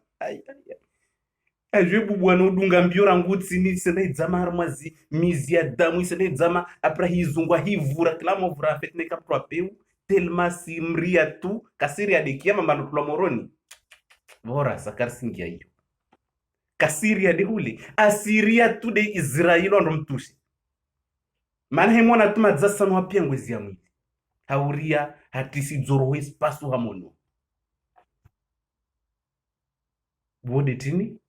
ajwe bubwana udunga mbio rangutsi ni sene dzama armazi mizi ya damu isene dzama apra hizungwa hivura kila movura fetne kapro apeu telma simria tu kasiri ya dekia mambano tula moroni bora sakar singia hiyo kasiria de hule asiria tu de Israeli ndo mtushi maana hemona tuma zasanu apia ngwezi ya mwili hauria hatisi dzorowe spasu hamono bode tini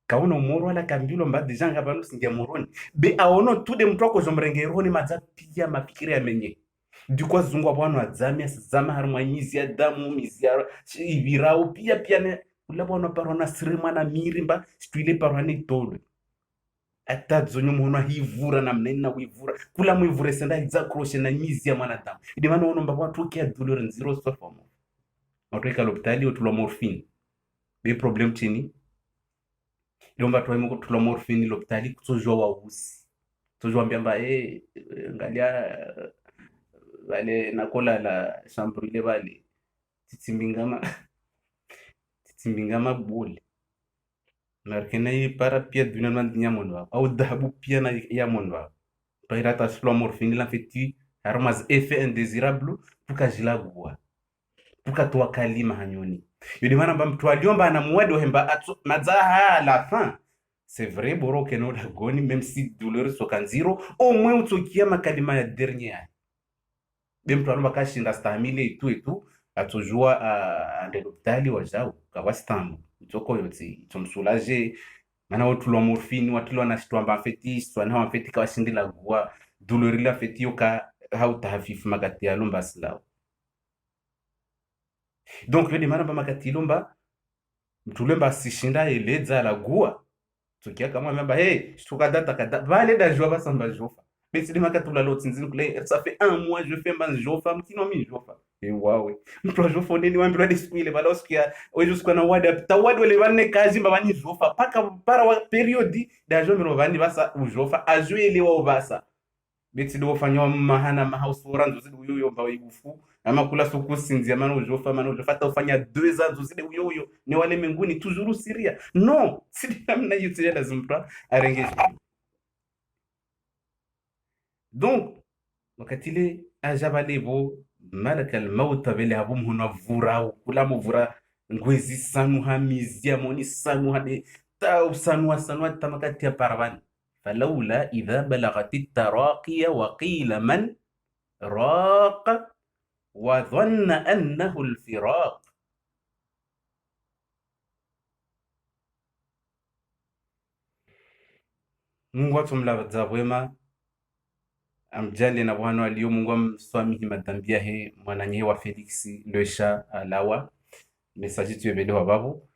kaona umoro ala kambilo mba deja ngabano singia moroni be aono tude mtoko jomrengeroni madza pia mafikiri ya menye ndikwa zungwa bwana adzamia zama harmonizi ya damu mizia ivirao pia ne ula bwana parona sirima na mirimba situile paroni todo atadzonyo mwana hivura na mnena wivura kula mwivure senda idza crochet na mizia mwanadamu ide mana ono mba watu kia douleur nziro sofomo watu l'hôpital otulo morphine be problem chini lomba twaimo kutulo morphine l'hôpital kutojwa wausi tojwa mbiamba ngalia vale nakola la chambre vale titimbingama bule markena yi para pia dunia mandinya monwa au dhahabu pia na ya monwa paira taslo morphine la feti harmas effet indésirable tukajila gua tukatoa kalima hanyoni yodi mana mba mtu aliomba na muwado hemba mazaha la fin c'est vrai boro keno la goni même si douleur sokanziro au moins utokia makalima ya dernier mtu alomba kashinda stamile itu atojua ande l'hôpital wajao kawastambu utoko yoti itomsoulager mana otulo morphine watilo na sitwamba feti swana wa feti kawashindila gua douleur la feti yoka hauta hafifu magati ya lomba silao donc yodi mana makati lomba mtulemba sishinda eledza la gua tukia kama memba tukadata kada vale da joa basamba jofa mais c'est makati la lot nzini kule ça fait 1 mois je fais man jofa mtino mi jofa wawe mtu jofa nini wambi la disquile bala usikia wewe usikia na wada tawadi wale vanne kazi mba bani jofa paka para wa periodi da jo mino bani basa ujofa ajuele wa basa beti do fanywa mahana mahausura nzozidi uyoyo mba igufu ama kula suku sinzia mano ujofa ta ufanya 2 ans nzozidi uyoyo ni wale menguni toujours siria non si namna yote lazima arenge donc wakati ile ajabalevo malaka almaut vile habum huna vura kula mvura ngwezi sanu hamizia moni sanu hade ta sanu tamakati ya paravan فلولا إذا بلغت التراقي وقيل من راق وظن أنه الفراق Mungu atumlaza wema amjali na bwana aliyo Mungu amswamihi madhambi yahe mwananye wa Felix Loesha alawa message tuyebelewa babu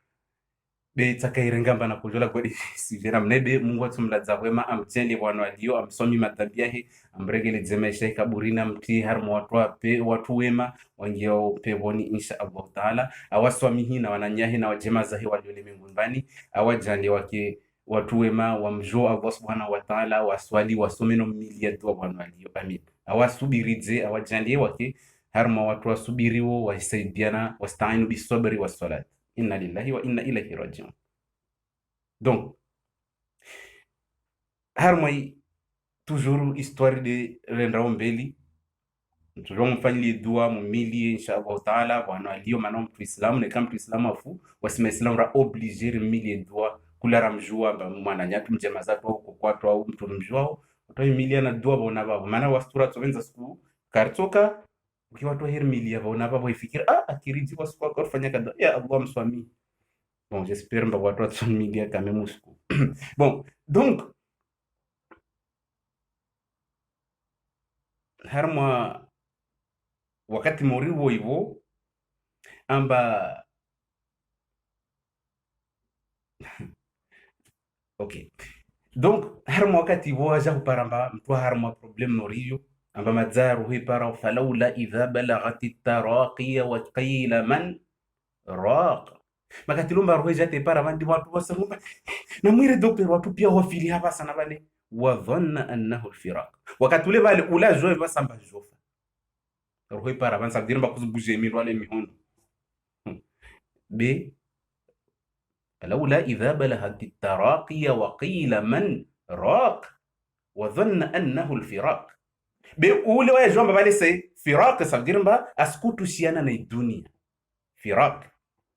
be takairengamba na kujola kwa sivera mnebe Mungu atumlaza wema amjali bwana aliyo amswami madhambi yahe amregele zemesha kaburina mti harmo watu wema wangeo peboni insha Allah taala awaswamihi na wananyahi na wajema zahi waliole mbinguni awajali wake watu wema wamjua Allah subhanahu wa ta'ala waswali wasomeno milia dua bwana aliyo amin awasubirize awajandie wake harma watu wasubiriwo wasaidiana wasta'inu bisabri wassalat inna lillahi wa inna ilayhi raji'un donc harma toujours histoire de rendra mbeli toujours mfanyili dua mumili inshallah ta'ala bwana aliyo manom tu islam ne kam tu islam afu wasima islam ra obliger mili dua kulara mjua ba mwana nyatu mjema zato huko kwatu au mtu mjuao utoa milia na dua bona babo maana wastura tsovenza siku kartoka ukiwa to her milia bona babo ifikira akiriji kwa siku akafanya kada ya Allah mswami bon j'espère mba watu atson milia kama musku bon donc harma wakati moriwo hivyo amba ok donc harma wakati waja kuparamba mtu harma problem noriyo amba madzaru hipara falawla idha balaghat at-taraqi wa qila man raq makati lumba roja te para bandi watu wasema na mwire doctor watu pia wafili hapa sana bale wa dhanna annahu al-firaq wakati ule bale ula joe basamba jofa roho para bansa dirba kuzubuje mi wale mihondo b فلولا إذا بلغت التراقي وقيل من راق وظن أنه الفراق بيقول يا جماعة بالي سي فراق صدقين با أسكتوا سيانا الدنيا فراق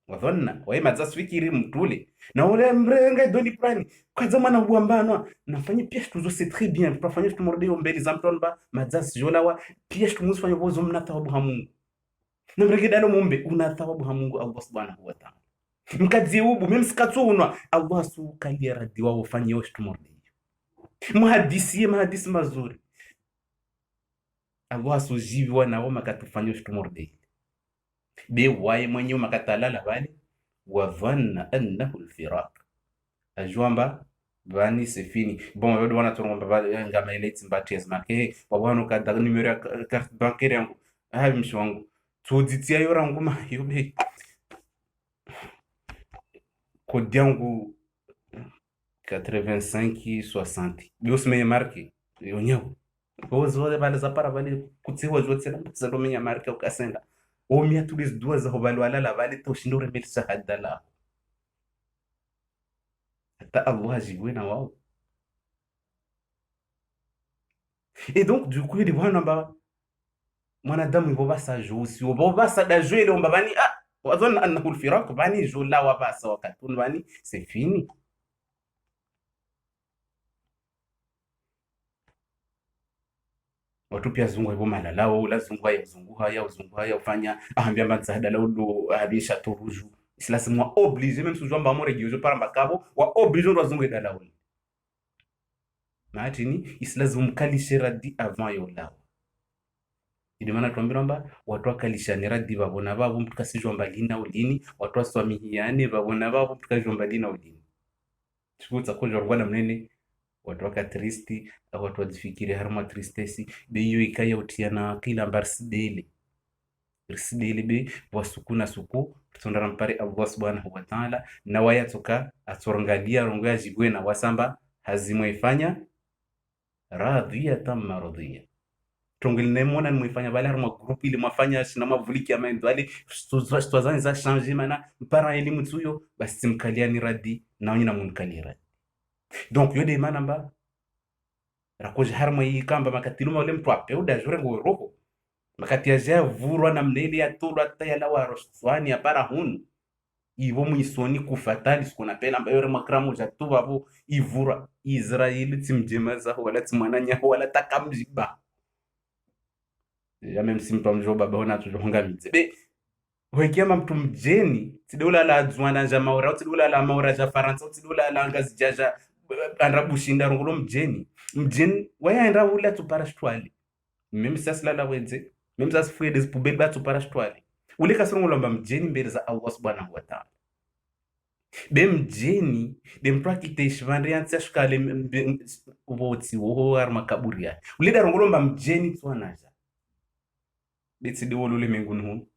wadhonna wae mazasfikiri mtule na ule mrenga doni prani kwa zamana buambano nafanye pièce toujours c'est très bien tutafanya tumorde mbele za mtonba mazas jolawa pièce tumusifanye bozo mna thawabu ha Mungu na mrege dalo mumbe una thawabu ha Mungu Allah subhanahu wa ta'ala mkadziubu memsikatsunwa Allah su kalia diwa ufanye yote tumorde muhadisi mazuri Allah su jiwa na wama katufanye yote tumorde be waye mwenye makatalala bali wa dhanna annahu alfiraq ajwamba bani c'est fini bon wewe wana turomba ngama ile tsimbati esmake wabano kada numero ya carte bancaire yangu mshi wangu tuditia yora nguma yobe kodi yangu 85 60 bios me marque yonyo bozo wale bale za para bale kutsiwa zote na zalo menya marque ukasenda omia tuliz duas za hobalo wala la bale to shindore mel sahadala hata Allah jibwena wao. Et donc du coup il bwana ba mwanadamu ibo basa josi obo basa da jouer le mbani wadhonna annahu alfiraq bani jola wa basa wakatun bani c'est fini. Watu pia zungu ibo malalao la zungu ya ufanya ahambia mtsahada la ulo habisha turuju c'est moi obligé même si jomba mo regio para makabo wa obligé ndo zungu dala uli maatini islazimu mkalishe radi avant yolawa idi maana tuambira kwamba watu wakalishane radi babona babo mtukasijomba lina ulini watu waswamihiyane babona babo mtukajomba lina ulini chukutsa koja rwanda mnene watu wakatristi watu wajifikiri harma tristesi beyo ikaya utiana kila barsidele be wasukuna suku tondara mpare Allah subhanahu wa ta'ala na waya toka atorangalia rongo ya jibwe na wasamba hazimwefanya radhiyatan maradhiya tongilne mona mwefanya bale harma group ile mwafanya shina mavuliki ya mendo ale stwazani za changer mana mpara elimu tuyo basi mkaliani radi na wanyina munkalia radi donc yode manamba rakoja harma yi kamba makatiluma ule mtu apeuda jure ngo roho makati ya jaya vurwa na mnele ya tulu hata ya lawa roswani ya para hunu ivo mwisoni kufatali sikuna pela ambayo re makramu ja tuba vo ivura Israeli timjemaza wala timwananya wala takamjiba ya même si mtu mjo baba ona tujonga mize be wekiama mtu mjeni tidola la dzwana ja maura tidola la maura ja faransa tidola la ngazi jaja andrabushinda rongo mjeni wayaenda ula tu parashtwali même ça cela la wenze même ça se fait des poubelles batu parashtwali ule kasongo lomba mjeni mbele za Allah subhanahu wa ta'ala be mjeni de mtwaki teshvande yansi ashkale ubotsi wo arma kaburia ule darongo lomba mjeni tswanaja betsi de wolule mengunu hu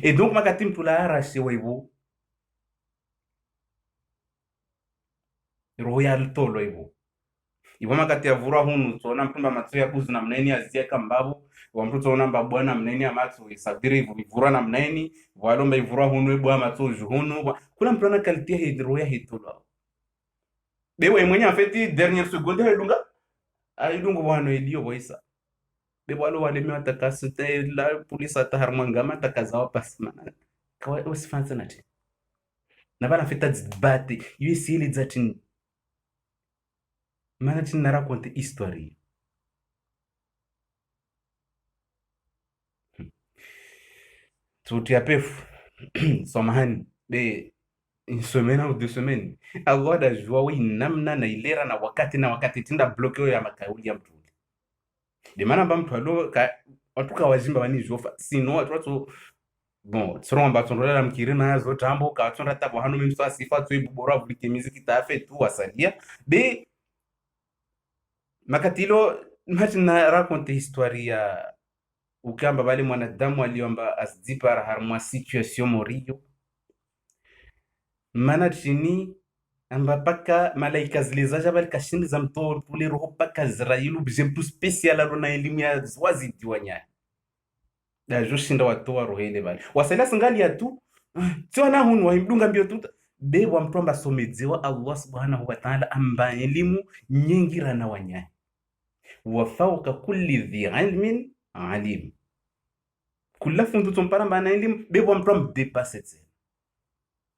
et donc makati mtula arashe waibo royal tolo ibo makati ya vura hunu tsona mpumba matso ya kuzu na mneni azia kambabu wa mtu tsona mbabwana mneni amatso isabiri vura na mneni walomba ivura hunu ebwa matso juhunu kuna mtu ana kalitia hidroya hitolo bewe mwenye afeti dernière seconde aidunga bwana edio boisa be walo wale miwata kasute la polisi ataharmangama takazawa pasmana kwa usifanza nati na bana feta dzibate yusili zatin mana tin raconte histoire tuti apefu somahani be une semaine ou 2 semaines Allah da jua wi namna na ilera na wakati tinda bloqueo ya makauli ya mtu de mana ba mtu alo watuka wajimba bani jofa sino watu bon tsonga batsondola mkirina yazo tambo ka tsonda tabo hanu mimso asifa tu ibora vulike muziki tafe tu wasalia be makatilo matina raconte histoire ya ukamba bali mwanadamu aliomba asdipara harma situation morio mana chini amba paka malaika zilizaja bali kashindi za mto pule roho paka Israeli bjempu special alona elimu ya zwazi diwanya da joshinda watoa roho ile bali wasala singali ya tu tiona hunu waimdunga mbio tu be wa mtomba somedziwa Allah subhanahu wa ta'ala amba elimu nyingi rana wanya wa fawqa kulli dhi ilmin alim kula fundu tompara bana elimu be wa mtomba depasser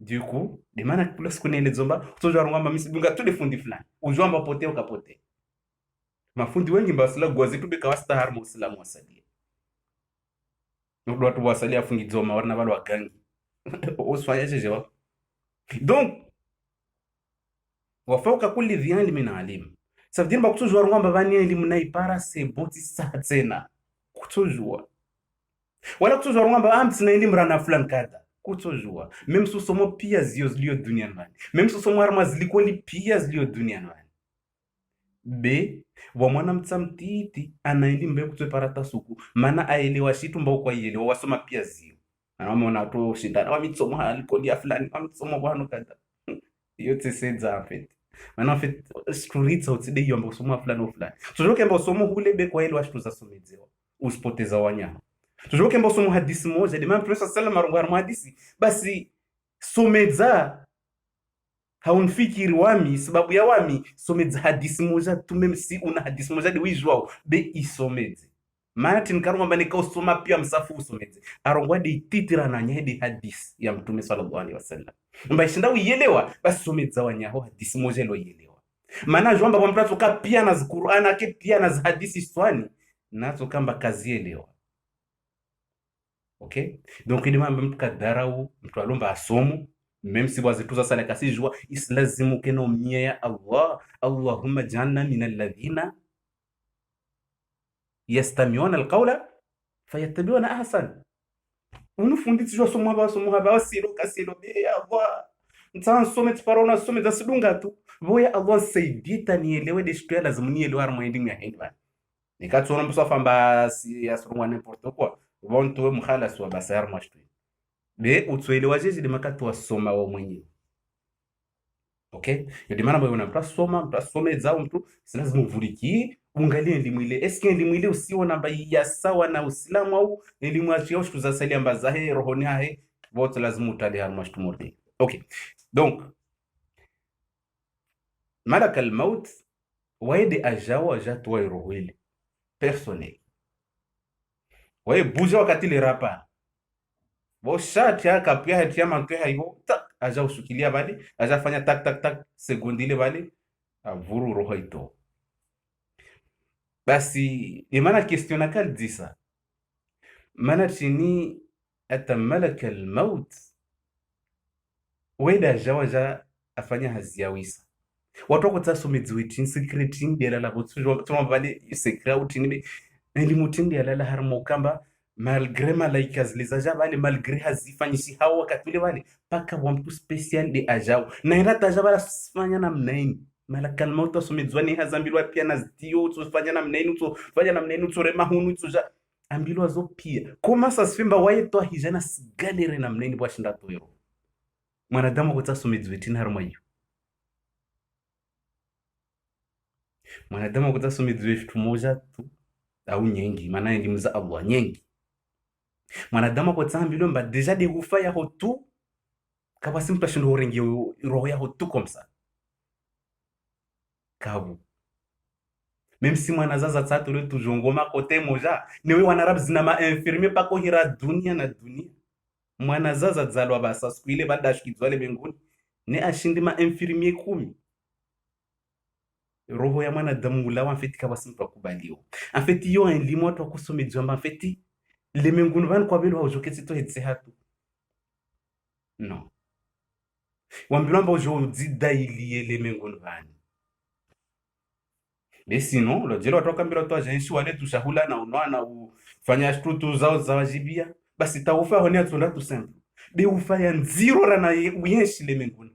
Du coup de maana kula siku nile zomba kutojwa ngamba misidunga tu de fundi fulani ujomba pote ukapote mafundi wengi mbasila gwazi tu bika wasta harmu islamu wasalia ndo watu wasalia fungi zoma warna balo wagangi usfanya jeje. Donc wafauka kulli dhi ilmin alim, ça veut dire ba kutojwa ngamba bani elimu na ipara se boti sa tena kutojwa wala kutojwa ngamba amsi na elimu rana fulani kada kutojwa même sous somo pia zilio duniani bani même sous somo arma ziliko li pia zilio duniani bani be wa mwana mtsamtiti ana elimu be kutopara tasuku mana aelewa shitu mbao kwa yele wasoma pia zio anaona to shindana wa mitsomo alikolia fulani wa mitsomo bwana kada yote sedza afet mana afet struritsa utside yomba usoma fulani fulani tujoke mba usomo hule be kwa yele washitu za somezewa usipoteza wanyama tujoke mba usomo hadisi moja de Mtume sallallahu alayhi wasallam hadisi basi somedza haunfikiri wami sababu ya wami somedza hadisi moja tumemsi una hadisi moja de wijwao be isomedze Martin karumba nika usoma pia msafu usomedze arongwa de titira na nyede hadisi ya Mtume sallallahu alaihi wasallam mba ishinda uielewa basi somedza wanyaho hadisi moja lo ielewa maana jomba kwa mtu ka pia na Qur'an ake pia na hadisi swani nazo kamba kazielewa. OK, donc il m'a même kadarau mtu alomba asomo même si wazituza sana kasijua islazimu keno mia ya Allah Allahumma janna min alladhina yastami'una alqawla fayattabi'una ahsan unufunditi jwa somo haba wasiro kasiro be ya Allah ntan some tparona some da sidunga tu boya Allah saidita nielewe de shtu lazima nielewe armo ending ya hindwa nikatsona msafamba si asrungwa n'importe quoi vonto mkhalas wa basar mashtu be utsoelewa jeje de makatu wasoma wa mwenyewe. OK, yodi maana mwe unamtasoma mtasomeza mtu lazima uvuriki ungalie elimu ile eske elimu ile usio namba ya sawa na Uislamu au elimu achio shtu za sali ambaza he rohoni hae wote lazima utali harmashtu morde. OK, donc malak al-maut waide ajawa jatwa rohile personnel wae buja wakati le rapa bo shati aka pia hatia mantu haibo tak aja usukilia bali aja fanya tak tak tak segundile bali avuru roho ito basi imana questiona kal disa mana chini atamalak almaut weda jawaja afanya haziawisa watu wako tasomedzwe secreting de la botu tuma bali secret utini elimutingi alala harmo kamba malgré malaika zilizaja bali malgré hazifanyishi hao wakati ule bali paka wa mtu special de ajao na ila tajaba sifanya na mnaini malakal mauta somedzwani hazambilwa pia na zdio utofanya na mnaini utofanya na mnaini utorema hunu utoja ambilwa zo pia koma sasfimba waitwa hijana sigalere na mnaini bwa shinda toyo mwanadamu ko tasomedzwe tina harmo hiyo mwanadamu ko tasomedzwe fitu moja tu au nyengi maana elimu za Allah nyengi mwanadamu kwa tsambilwa mba deja de kufa ya hotu kaba simpa shindo orengi roho ya hotu komsa kabu même si mwana zaza tatu le tujongoma kote moja newe wanarab zina ma infirmier pako hira dunia na dunia mwana zaza zalwa basa siku ile baada ashikizwale benguni ne ashindi ma infirmier 10 roho ya mwanadamu ulawa en fait kaba simpa kubaliwa en fait yo elimu watu kusomedzwa en fait le mengunu van kwa vile hujoketi to hetse hatu no wambilamba ujo zidaili le mengunu van mais sinon lo jelo watoka mbira to ajenshi wale tushahula na unaona ufanya shtutu zao za wajibia basi taufa honia tunda tu simple be ufanya nziro rana uyenshi le mengunu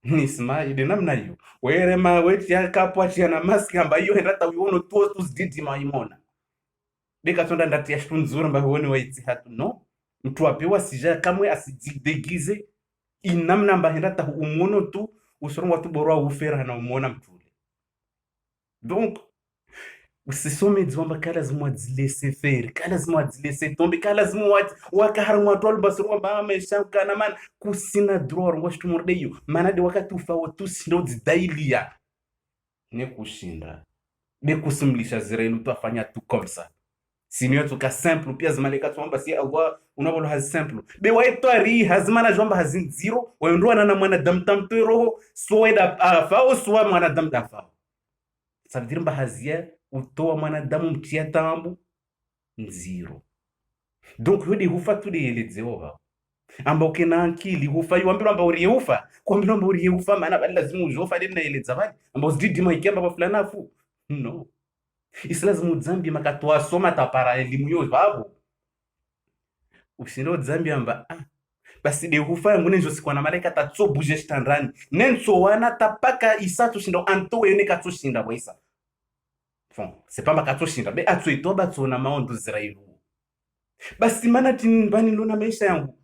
nisma ide namna hiyo were ma weti akapo atia na mask amba hiyo hata uono tu zididi maimona beka tonda ndati ya shtu nzuri amba uone waiti hatu no mtu apewa sija kamwe asijidegize inamna amba hata umuono tu usorongo tu borwa ufera na umuona mtule donc usisome dzomba kala zimwa zilese faire kala zimwa zilese tombe kala zimwa wakahar mwatol basro ba mesha kana man kusina dror ngoshtu mordeyo manade wakati ufa watu sindo dzidailia ne kushinda bekusimlisha zirenu twafanya tu comme ça sinio tuka simple pia zimaleka tuomba si Allah unabolo hazi simple be waitwari hazimana jomba hazin zero waondoa na mwanadamu tamto roho soeda afao soa mwanadamu dafao sabidiramba hazia utoa mwanadamu mtia tambu nziro donc yodi hufa tu de yeledzeo ambao kina akili hufa yuambira ambao uriye hufa kwambira ambao uriye hufa maana bali lazima ujofa de na yeledza bali ambao zididi maikamba ba fulana afu no isi lazima udzambie makatoa soma tapara elimu yo babo usindo dzambie amba basi de hufa yangu nenjo sikwa na malaika tatso buje standrani nenso wana tapaka isatu shindo anto yone katso shinda boisa bon c'est pas makatso shinda be atso itoba tsona maondo zirairu basi mana tinbani lona maisha yangu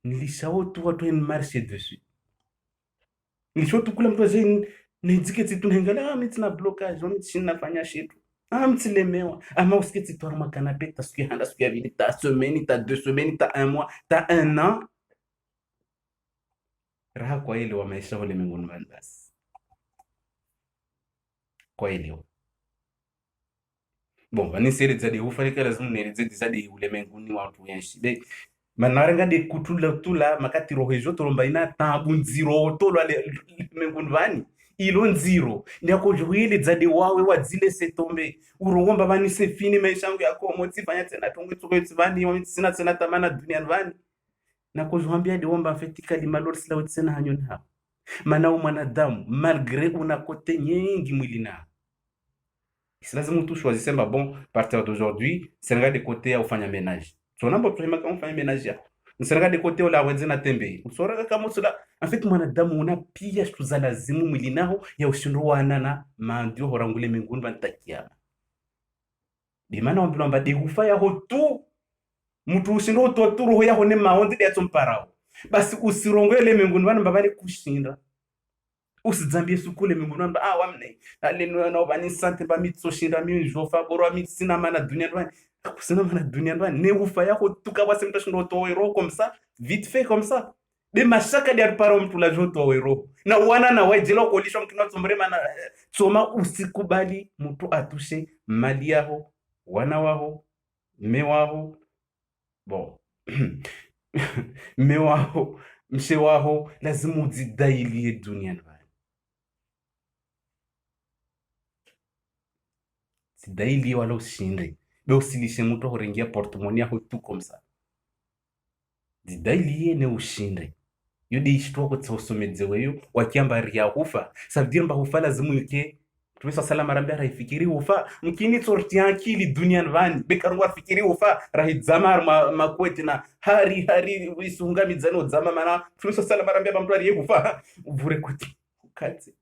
nilishao tu watu en marche dessus nilishao tu kula mtu aje nizike tu nengala mitina blocage on mitina fanya shitu mtilemewa ama usiketi tu arma canapé ta suki handa suki ya vile ta semaine ta 2 semaines ta 1 mois ta 1 an raha kwa ile wa maisha wale mbinguni basi kwa ile bon vani seri zadi ufanye lazima nieleze zadi ule mbinguni watu wenshi be manarenga de kutula tula makati rohejo tolomba ina tabu nziro tolo ale mbinguni vani ilo nziro ndako juhili zadi wawe wadzile setombe urongomba vani se fini maisha yangu yako moti fanya tena tongo tsoko tsivani sina tena tamana dunia vani nako juambia de womba fetika limalor sila wetsena hanyoni ha mana mwanadamu malgré una kote nyingi mwilina lazima tu choisir bon partir d'aujourd'hui c'est de côté à ufanya ménage sonambo tuhima kama ufanya ménage yako nisanga de côté ola wenze na tembe usora kama usula en fait mwanadamu una pia tuza lazimu mwili naho ya ushindo wana na mandio horangule mbinguni bantakiama bimana wambilomba de hufa ya hotu mtu ushindo to roho ya hone maondi de atomparao basi usirongele mbinguni bana mbabale kushinda usidzambie sukule mbinguni bana wamne aleno na bani sante ba mitso shinda mi jofa boro mitsina mana dunia bana kusina mana dunia bana ne ufa yako tuka wase mtu shindo to wero comme ça vite fait comme ça de mashaka de paro mtu la joto wero na wana na wajelo kolisha mkino tsombre mana tsoma usikubali mtu atushe mali yao wana wao me wao bon me wao mshe wao lazima uzidailie duniani bana sidaili wala ushinde be usilishe mtu horengia portemonnaie yako tu comme ça zidaili ne ushinde yodi ishitwa kutsosomedze weyo wakiamba ria hufa ça veut dire mba hufa lazima yuke tumesa salama rambia raifikiri hufa mkini sorti akili duniani vani bekarungwa fikiri hufa rahizama makwete na hari wisunga mizano zama mana tumesa salama rambia bamtu ari hufa uvure kuti ukatse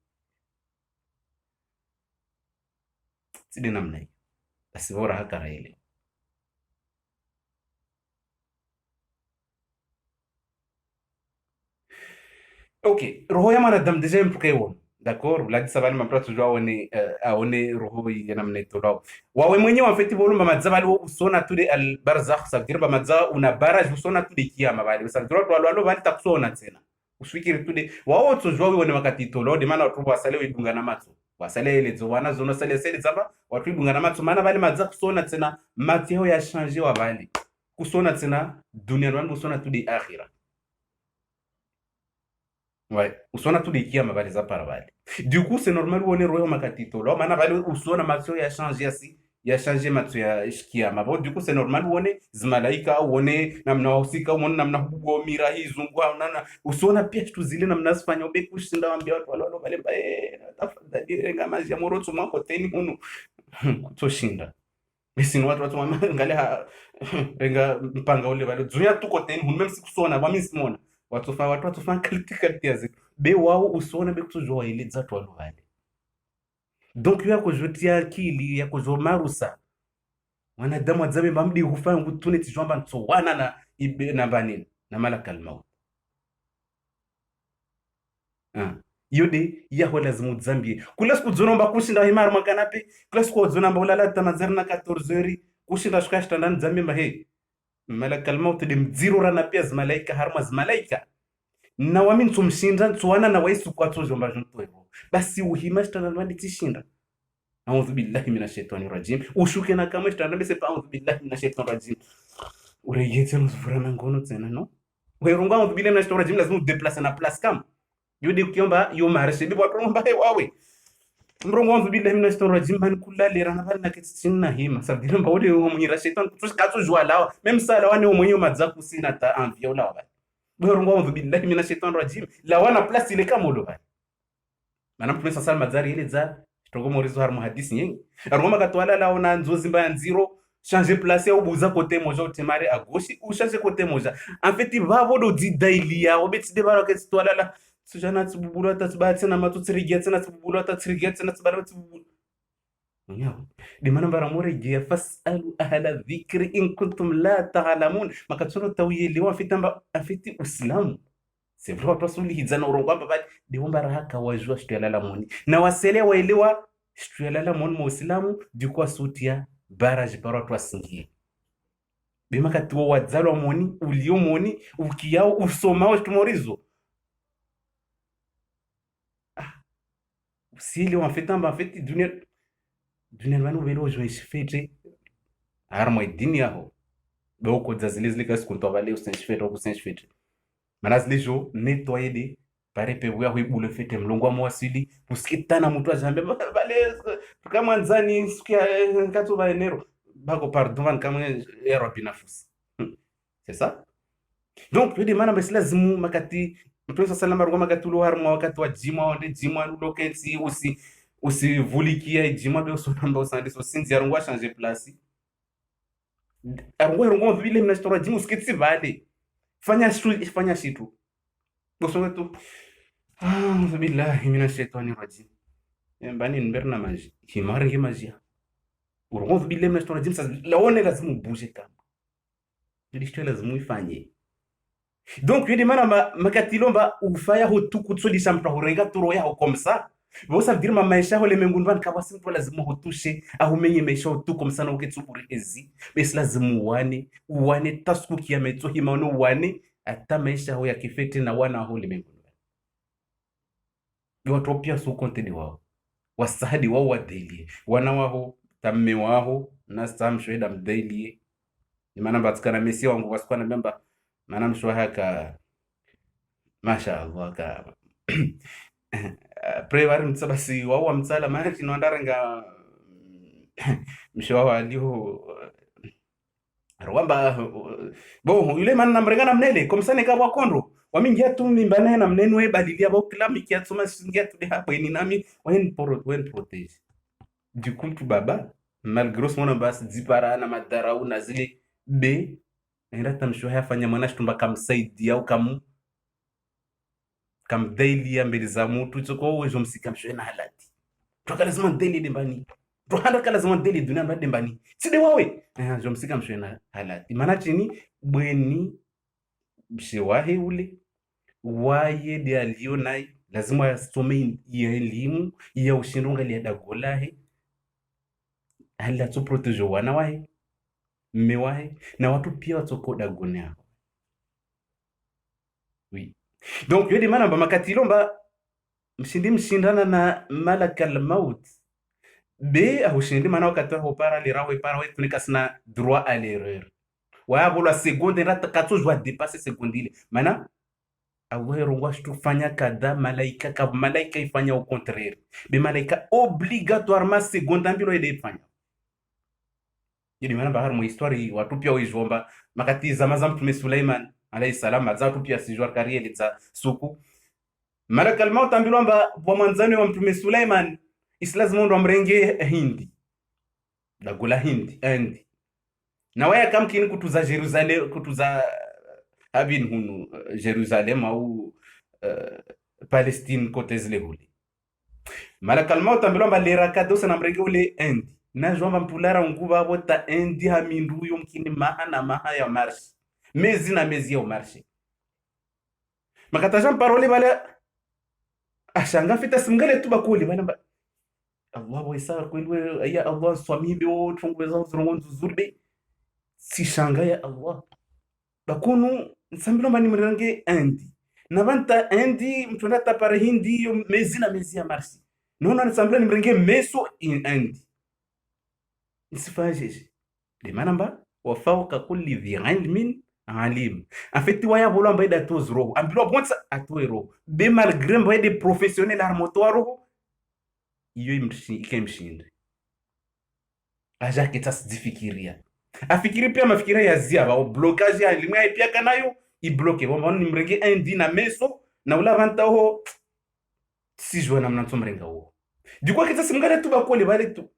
sidi namna hii asivora hakara ile ok roho ya mwanadamu deja mpukewo d'accord la disabali mapra tujua aone roho ya namna ito wawe mwenyewe en fait volumba madzabali wo usona tude al barzakh ça veut dire ba madza una barrage usona tude kiyama bali ça veut dire walo bali takusona tena uswikiri tude wawo tujua wone wakati tolo de mana watu wasale widunga na matso wasale ile zwana zona sale sale zamba watu widunga na matso mana bali madza kusona tena matio ya changer wa bali kusona tena dunia rwangu usona tude akhira ouais usona tude kiyama bali za para bali du coup c'est normal wone roho makati tolo mana bali usona matio ya changer asi ya changer matio ya kiyama bon du coup c'est normal wone zimalaika wone namna wahusika wone namna hugo mira hii zungu nana usona pia kitu zile namna zifanya ube kushinda waambia watu wale bale tafadhali renga maji ya moroto mwako teni hunu kutoshinda basi ni watu wangalia renga mpanga ule bale zunia tuko teni hunu même sikusona ba mimi simona watu fa kaliti yazi be wao usona be kutujua ile zatu wale bale donc yako jotia akili yako zomarusa wanadamu adzabe bamdi hufanya ngutune tijomba ntsowana na ibe na banini na malakal maut yode yaho lazima udzambie kula siku zonomba kushinda himar makanape kula siku zonamba ulala tamazarna 14 heures kushinda shika standan dzambie mahe malakal maut de mziro rana pia malaika harma malaika na wamin tumshinda tsowana na waisu kwa tozomba junto basi uhima standan wandi tishinda a'udhu billahi minash shaitani rajim, ushuke na kama shtanambe sepa a'udhu billahi minash shaitani rajim, urejete nuzuvurana ngono tena no weronga a'udhu billahi minash shaitani rajim, lazima udeplace na place kam yudi ukiomba yo marshe bibo atomba he wawe mrongo a'udhu billahi minash shaitani rajim man kulali rana bana kitsinna hima sabdira mbawde umunyira shaitan kutushikatsu jwa lawa même sala wane umunyo madzaku sina ta envie ola wa weronga a'udhu billahi minash shaitani rajim la wana place ile kama olo bali mana mtume sasa mazari ile za tongo morizo har muhadisi nyingi aroma katwala la ona nzozi mbaya nziro changer place au buza côté moja utemare à gauche ou changer côté moja en fait il va vodo di dailia obeti de baro ke twala la sujana tsubulu tatsbatse na matutsirigetse na tsubulu tatsirigetse na tsibara tsubulu nyawo de mana bara more je fasalu ahla dhikri in kuntum la ta'lamun makatsono tawiyeli wa fitamba afiti uislamu c'est vrai watu wasulihidzana urongwamba bali ndiwomba rahaka wajua shituyalala moni na wasele waelewa shituyalala moni muislamu dikuwa sutia baraji para watu wasingie bima katuwa wadzalwa moni ulio moni ukiyao usomao shitumorizo usili wafetamba afeti dunia wanu velo joishfete harmo idini yaho boko dzazilizile kasi kuntobale usenshfete okusenshfete manas lejo nettoyer de pare pe bwa huibule fete mlongwa mwasili puskitana mtu ajambe bale kama nzani sikia ngato ba enero bako pardon kama ero binafus c'est ça donc yodi mana basi lazimu makati mtu sallallahu alaihi makatulo harmo wakati wa jima wande jima loketi usi vulikia jima be usonamba usandi so sinzi arungwa changer place arungwa vile mna stora jima uskitsi vale fanya shitu bosonga tu a'udhu billahi minash shaitani rajim mbani nberna maji himaringi maji a'udhu billahi minash shaitani rajim sasa laone lazima ubuje kama ndishto lazima ifanye donc yedi mana makatilomba ufaya hotuku tsodisha mtu horenga turo ya komsa vosa dirma maisha hole mengunvan kabasi mtu lazima hotushe ahumenye maisha hotuku komsana uketsuburi ezi bes lazima uwane tasku kiametso himano uwane ata maisha ho ya kifete na wana hole mengunvan yotopia su konteni wao wasahadi wao wadeli wana wao tamme wao na samshweda mdeli imana batkana mesi wangu wasikwana mbamba mana mshwa haka masha Allah ka prevar mtsabasi wao mtsala maana kinwandaranga mshwa walio rwamba bo yule man namrengana mnele komsane ka wakondo wamingia tu mimbana na mnenu e balilia bo kila mikia tsoma singia tu de hapo ni nami wen protege du coup tu baba malgré mon ambas dipara na madarau na zile be nenda tamshwa yafanya mwana shitumba kamsaidia au kamdailia mbele za mtu tsoko wewe msika mshwe na halati tukalazima daily dembani tuhanda kalazima daily dunia mbade dembani side wawe msika mshwe na halati maana chini bweni mshewahe ule waye de alio nai lazima asome ya elimu ya ushindunga ya dagolahe hala to protege wana wahe mmewahe na watu pia watoko dagone yao oui donc yodi mana ba makatilomba mshindana na malakal maut be ahushindi mana wakati ho para lirawe para wetu nikasna droit à l'erreur wa bola seconde rata katso jwa dépasser seconde ile mana awe rongwa tufanya kada malaika ifanya au contraire be malaika obligatoirement seconde mbilo ile ifanya yodi mana bahar mo histoire watu pia wizomba makati zama mtume Suleiman alayhi salam azatu pia sijwa kariele za suku malakal maut ambilomba bwa manzani wa mtume Suleiman islazima ndo amrenge hindi dagola hindi endi na waya kamkini kutuza Jerusalem kutuza habin hunu Jerusalem au Palestine kote zile huli malakal maut ambilomba lera kadosa na mrenge ule endi na jomba mpulara nguba bota endi hamindu yo mkini maha ya marshi mezi na mezi ya marshi makatajan parole bala ashanga fita simgale tu bakuli bana Allah wa isa kwelwe ya Allah swamibe wo tungweza uzrongo zurbe si shanga ya Allah bakunu nsambilo mani mrange endi na banta endi mtunda tapare hindi yo mezi na mezi ya marshi nono anasambula ni mrenge meso in indi isifajeje de manamba wa fawqa kulli dhi ilmin alim. En fait waya bolo ambaye da to zro ambilo bonsa atoero be malgré mbaye de professionnel armotoaro iyo ikemshinde aja kitasifikiria afikiri pia mafikira ya zia ba blocage ya elimu ya pia kanayo ibloke bomba ni mrenge indi na meso na ula vanta ho si jwa na mnanto mrenga ho du coup kitasi mngale tu bakole bale tu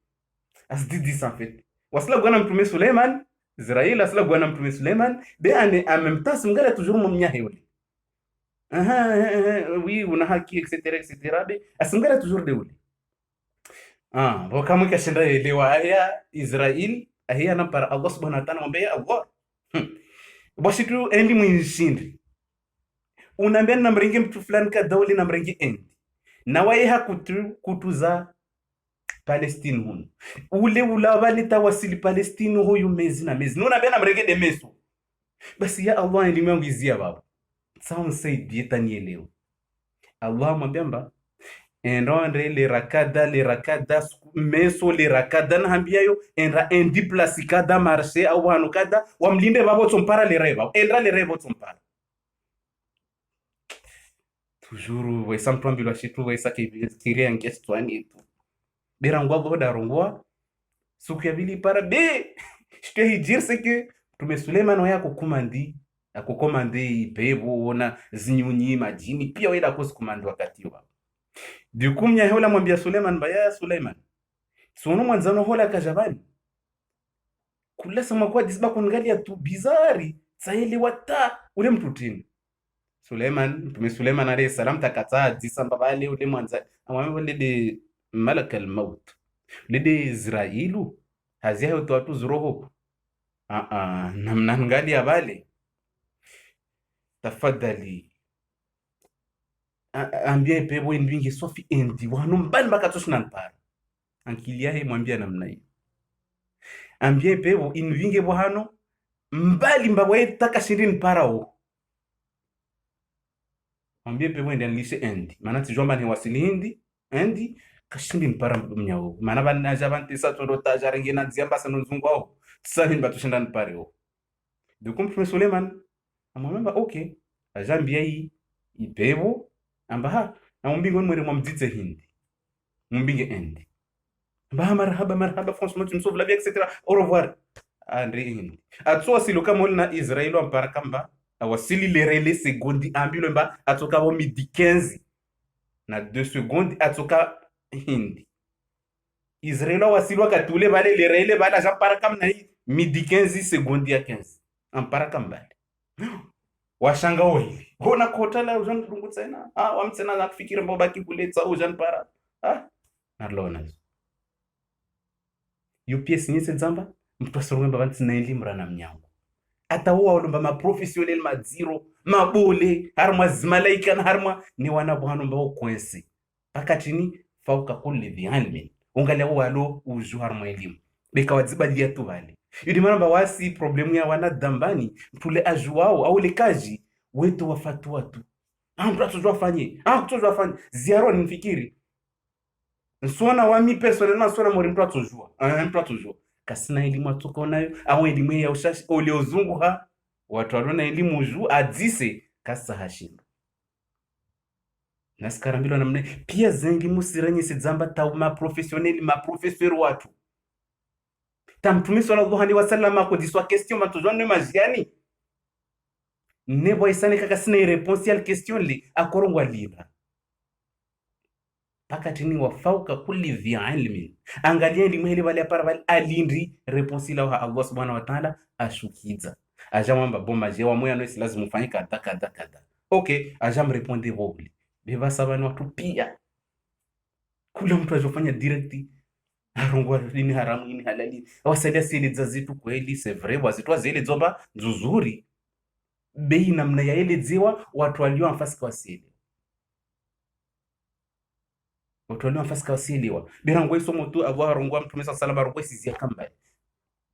asdidi en fait wasla gwana mtume Suleiman Israël asla gwana mtume Suleiman be ane en même temps mngale toujours mumnya hewle oui una haki etc be asmngale toujours de ule bokamwe kashinda elewa aya Israël ahia na para Allah subhanahu wa ta'ala mwambia Allah bashitu endi mwinshindi unaambia na mrenge mtu fulani ka dawli na mrenge endi na waye kutuza Palestine huno ule ulawali tawasili Palestine huyu mezi na mezi nuna bena mrenge de meso basi ya Allah elimu yangu izia baba sawa msaidie tanielewa Allah mwambia enronde le rakada meso le rakada na hambia yo enra endi plasicada marché au hano kada wamlinde babo tsompara le reba endra le reba tsompara toujours ouais sans prendre le chitou ouais ça qui tirer en question et tout berangwa boda rongwa suku ya bili para be je te dire c'est que tume Suleiman waya kukomandi akukomande ipevo na zinyunyi majini pia wenda kusikomandi wakati wa du coup mnya hola mwambia Suleiman baya Suleiman sono mwanzano hola kajabani kula sama kwa disba kungalia tu bizari sahili wata ule mtutini Suleiman tume Suleiman alayhi salam takata disamba bale ule mwanza amwambia ule de malak al-maut lede Israilu hazia watu zuroho namna ngalia bale tafadhali ambia pebo ndingi sofi endi wanu mbali mpaka toshina mpara ankilia he mwambia namna hiyo ambia pebo invinge bwano mbali mbabwe taka shirini parao ambia pebo ndianlishe endi maana tijomba ni wasili hindi endi kashindi mpara mnyawo maana bana javante sa torota jaringe na ziamba sana nzungwao tsani batushinda npareo du coup Suleiman amwamba okay ajambia hii ipebo ambaha na mbingo mwere mwamditse hindi mbinge endi ambaha marhaba franchement tu me sauves la vie etc au revoir andre hindi atso silo kama na Israelo ampara kamba awasili le relais secondi ambilo mba atoka bo midi 15 na 2 secondes atoka hindi Israelo wasili wakatule bale le relais bala jampara kama na midi 15 secondi ya 15 ampara kamba washanga wili hona kota la ujan rungu tsena wamtsena na kufikira mbo baki kuletsa ujan para narlona UPS nyese nzamba mtu asoromba bantu na elimu rana mnyango ata huwa ulumba ma professionnel ma zero mabole harma zimalaika na harma ni wana bwana mbao kwensi pakatini fauka kulli dhi ilmin ungalia walo uju harma elimu beka wadzibalia tu bale yudi mara wasi problemu ya wana dambani tule ajuao au lekaji wetu wafatu watu mtu atuzwafanye kutuzwafanye ziaro nifikiri nsona wami personnellement nsona mori mtu atuzwa kasina elimu atoka nayo au elimu ya ushashi ole uzungu watu walona elimu uju adise kasa hashindo nasikarambilo namne pia zengi musiranye sedzamba ta ma professeur watu tamtumi sallallahu alaihi wasallam akodiswa question matujone majiani nebo isane kaka sina réponse ya question li akorongwa libra pakatini wa fauka kulli dhi ilmin angalia elimu ile bali apara bali alindri réponse la Allah subhanahu wa ta'ala ashukiza ajamwamba bomba je wa moya no lazima ufanye kada okay ajam répondre bobli beba sabani watu pia kula mtu ajofanya direct arongwa ni haramu ni halali awasalia sile za zitu kweli c'est vrai wazitwa zile zomba nzuzuri bei namna ya ile ziwa watu walio nafasi kwa sile watu walio nafasi kwa siliwa birango isomo tu abo arongwa mtume sallallahu alaihi wasallam sizia kamba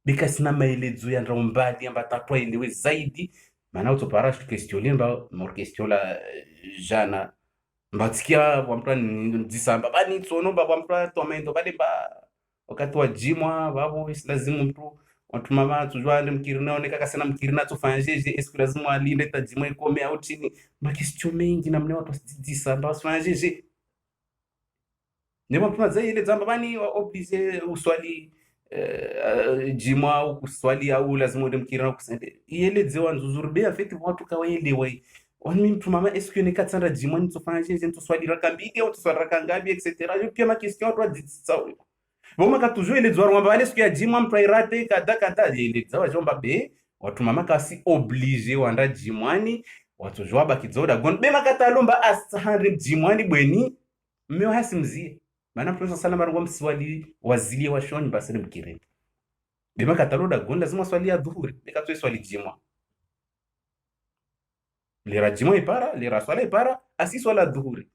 bikasina maelezo ya ndombali amba tatwa ilewe zaidi maana utopara questionner ba mor question la jana mbatikia wa mtu ndisamba bani tsono baba mtu tomendo bale ba wakati wa jimwa babo isilazimu mtu watu mama tujua ile mkirina oneka kasema mkirina tufanye jeje eske lazima alinde tajimwa ikome au chini makisio mengi na mne watu ndisamba usifanye jeje ndipo mtu mazai ile zamba bani oblige uswali jimwa au kuswali au lazima ule mkirina kusende ile zewa nzuzuru be afeti watu kawaelewa wani mtu mama eske ne katsanda jimwa nitofanya jeje nitoswali raka mbili au tuswali raka ngapi etc. yo pia makisio watu waditsa voma ka toujours ile zwaro ngamba ale siku ya jimwa mtu airate kada ile zawa jomba be watu mama kasi oblige wanda jimwani watu jwaba kizoda gon be makata lomba asahari jimwani bweni mmeo hasimzie maana mtu salama ngo mswali wazilie wa shoni basere mkireni be makata loda gon lazima swali ya dhuhuri be katwe swali jimwa lera jimwa ipara lera swala ipara asi swala dhuhuri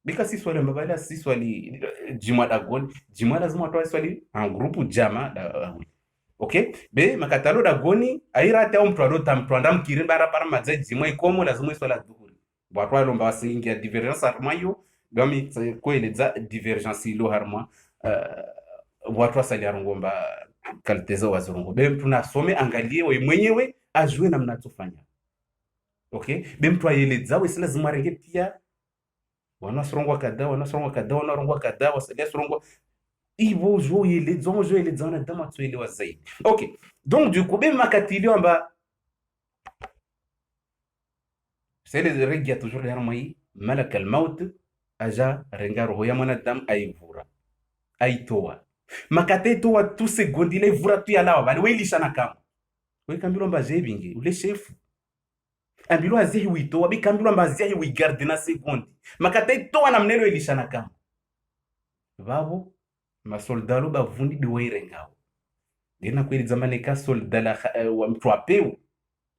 bika si swali mbabala si swali jimwa da gon jimwa lazima watu swali en groupe jama da okay be makatalo da goni airate au mtu arota mtu anda mkiri bara para maze jimwa ikomo lazima swala dhuhuri watu walomba wasingia divergence armayo gami koeleza divergence ilo harma watu wasali arongomba kalitezo wazongo be mtu nasome angalie wewe mwenyewe ajue namna atofanya okay be mtu aeleza wewe lazima renge pia wanasrongwa kada wanarongwa kada wasalia srongwa ivo jo ile zona dama tuelewa zaidi. Okay, donc du coup même makatili amba c'est le regia toujours yarmai malak al maut aja renga roho ya mwanadamu aivura aitoa makate toa tu sekondi ile vura tu yalawa bali weilishana kama we kambilo mba jebinge ule chef ambilo azihi witoa bi kambilo mba azihi wi garde na sekondi makate toa na mnelo ilishana kama babo masoldalo bavundi diweire ngao ndina kweli zamani ka soldala wa mtu apeu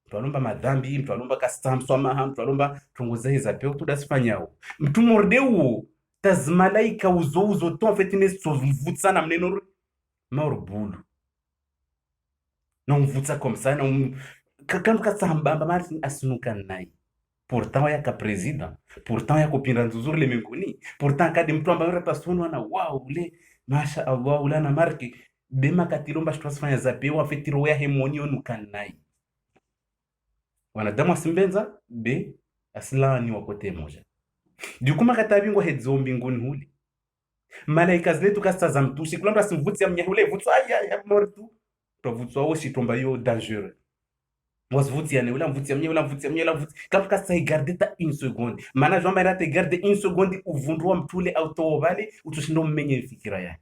mtu alomba madhambi mtu alomba kastam swama mtu alomba tunguza hiza peo tudasifanyao mtu mordeu tazmalaika uzo to fetine sozumvutsa na mneno maurbulu non mvutsa comme ça non quand katsambamba mali asunuka nai pourtant ya ka president pourtant ya kopinda nzuzuri le mengoni pourtant kadi mtu ambaye ratasonwa na wow ule masha Allah ulana marki bema katilomba shitwasifanya zapewa fetiro ya hemoni onukanai wanadamu asimbenza be asilani wakote moja dukuma katabingwa hedzo mbinguni huli malaika zetu kastaza mtushi kulamba simvutsi ya mnyahule vutsu ya mortu to vutsu awo shitomba yo dangereux wasvutsi ya ne ula mvutsi ya mnyela kapka sai garde ta une seconde mana jomba ira te garde une seconde uvundwa mtule auto vale utushindo mmenye fikira yake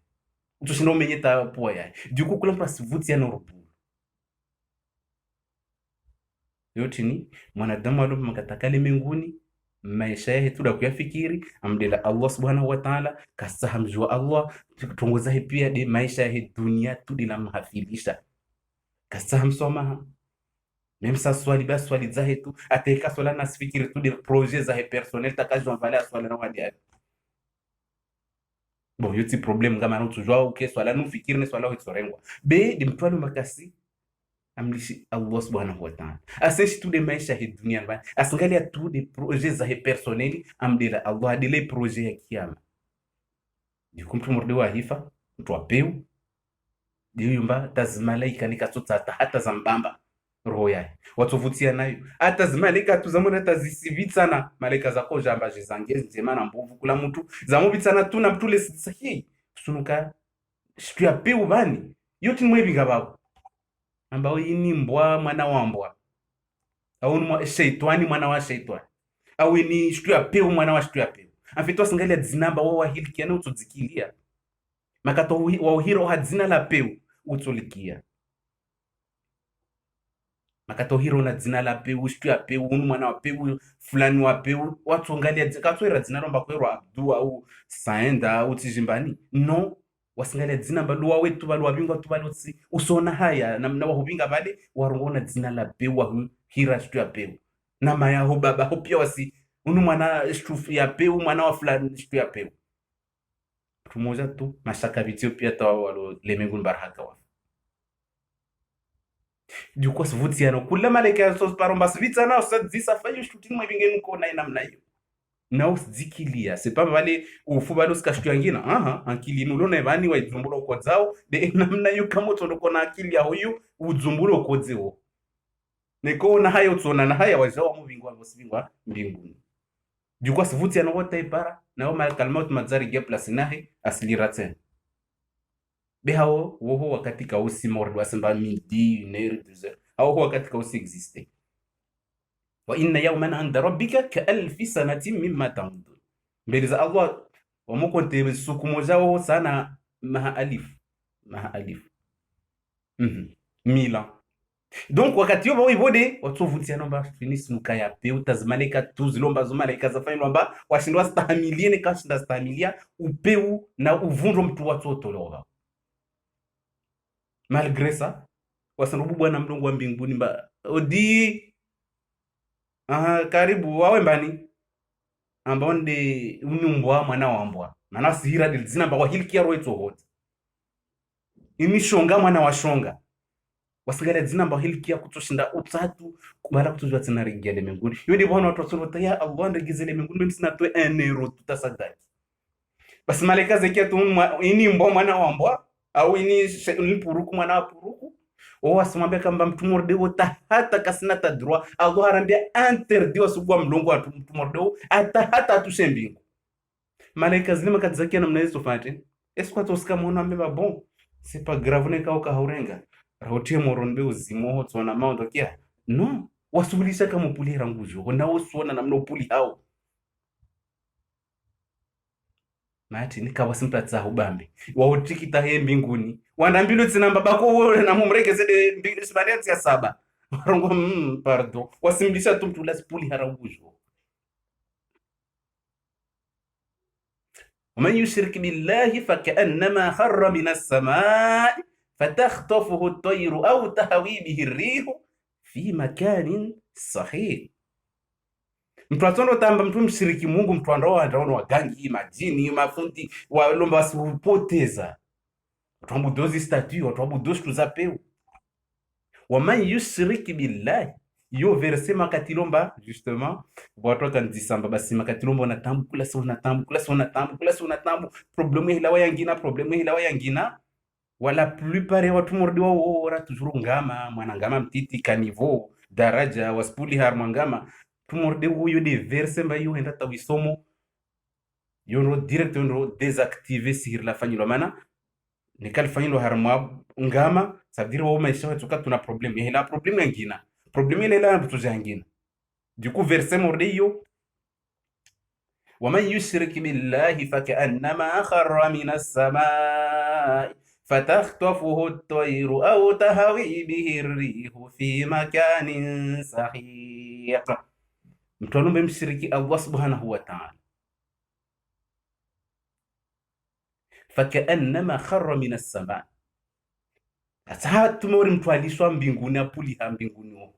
utushindo mmenye ta poa yake du coup kulamba sivutsi ya norubu yotini mwanadamu alo makatakale mbinguni maisha yake tuda kuyafikiri amdela Allah subhanahu wa ta'ala kasahamjua Allah tutongoza pia de maisha yake dunia tudila mhafilisha kasahamsoma même ça swali zahe tu ateka swala nasifikiri tu de projet zahe personnel takajwa vale swala na wadi bon yoti problem kama no tujua okay swala no fikiri ne swala hitsorengwa be de mtwalo makasi amlishi Allah subhanahu wa ta'ala aseshi tu de maisha ya dunia ba asangalia tu de projets zahe personnel amdela Allah adile projet ya kiyama dikumtu morde wa hifa mtu apeu diyumba tazmalaika nikatota hata zambamba roho yake watuvutia nayo hata zimalaika tuzamona tazisivitsana malaika zako jamba jizangezi nzema na mbovu kula mtu zamubitsana tu na mtule sahihi sunuka shtuya peu bani yoti mwebinga babo ambao yini mbwa mwana wa mbwa au ni shaitani mwana wa shaitani au ni shtuya peu mwana wa shtuya peu afitwa singalia zinamba wa hili kiana utodzikilia makato wa hiro hadzina la peu utolikia makato hiro na dzina la peu shtuya peu mwana wa peu fulani wa peu watu angalia katwera dzina lomba kwero Abdu au Saenda au Tijimbani no wasingalia dzina baluwa wetu baluwa bingwa tu balotsi usona haya na wahubinga bale warongona dzina la peu wa hira shtuya peu na maya ho baba ho pia wasi unu mwana shtufu ya peu mwana wa fulani shtuya peu tumoja tu mashaka vitio pia tawa walo lemengun baraka wa du coup svutiano kula malaika sos paromba svitsana osadzisa fayo shutini mwingeni ko na namna hiyo na usizikilia sepa vale ufu vale usikashtua ngina ankili nulo vani wa idzumbulo kodzao de namna yu kama utondoko na akili ya huyu udzumbulo kodzeo neko na hayo tsona na haya wazao muvingwa vosivingwa mbinguni jukwa sivuti anogota ipara na wama kalmaut madzari ge place nahe asliraten behao woho wakati ka usi mordo asamba midi 1h 2h au wakati ka usi existe wa inna yawman 'inda rabbika ka alfi sanatin mimma ta'udun mbele za Allah wamukonte sukumo zao sana maha alif mila donc wakati yoba wibode watsovutia nomba finis nukaya pe utazmaleka tuzilomba zumaleka zafanya lomba washindwa stahamilie ne kashinda stahamilia upeu na uvunjo mtu watsotologa malgré ça wasandubu bwana mlungu wa mbinguni mba odi karibu wawe mbani ambao ndi unyumbwa mwana wambwa mana sihira dilzina mba hilkia roitso hot imishonga mwana wa shonga wasigala dzina mba hilkia kutoshinda utatu kubara kutozwa tsina rigele menguni yodi bwana watu wasorota ya Allah ndegezele menguni mimi sina to 1 euro tutasadaki basi malaika zekia tu ini mbwa mwana wambwa au ini puruku mwana wa puruku wasimwambia kamba mtumordeo hata kasina ta droit Allah arambia interdit wasubwa mlongo wa mtumordeo hata atushe mbingu malaika zilima kadzakia namna hizo fate eswa tosika mwana mbeba bon c'est pas grave ne kauka haurenga rotie moronbe uzimo tsona maundo kia no wasubulisha kama puli rangujo na usuona namna upuli hao mati nikawasimta tsa ubambe wautikita he mbinguni wandambilo tsina babako wewe na mumregeze mbinguni sibariati ya 7 rongo pardon wasimlisha tumtula spuli harangujo ومن يشرك بالله فكأنما خر من السماء فتخطفه الطير أو تهوي به الريح في مكان صحيح mtu atondo tamba mtu mshiriki Mungu mtu andao wagangi majini mafundi walomba wasipoteza watu abudozi statue watu abudozi tuzapeu waman yushrik billahi yo verse makatilomba justement watu atandisamba basi makatilomba na tambu kula problème hila yangina wala plupart watu mordi wao ora toujours ngama mwana ngama mtiti kanivo daraja waspuli har mwangama tumorde huyo de verse mba yo enda tawisomo yo no direct no désactiver sur la fanyilo mana ne kal fanyilo har mwa ngama ça veut dire wo maisha wetu tuna problème hila problème yangina problème ile la mtu jangina du coup verse morde yo ومن يشرك بالله فكأنما خر من السماء فتخطفه الطير أو تهوي به الريح في مكان سحيق mtwalumbe mshiriki Allah subhanahu wa ta'ala fakaannama kharra min as-sama asa tumori mtwalishwa mbinguni apuli ha mbinguni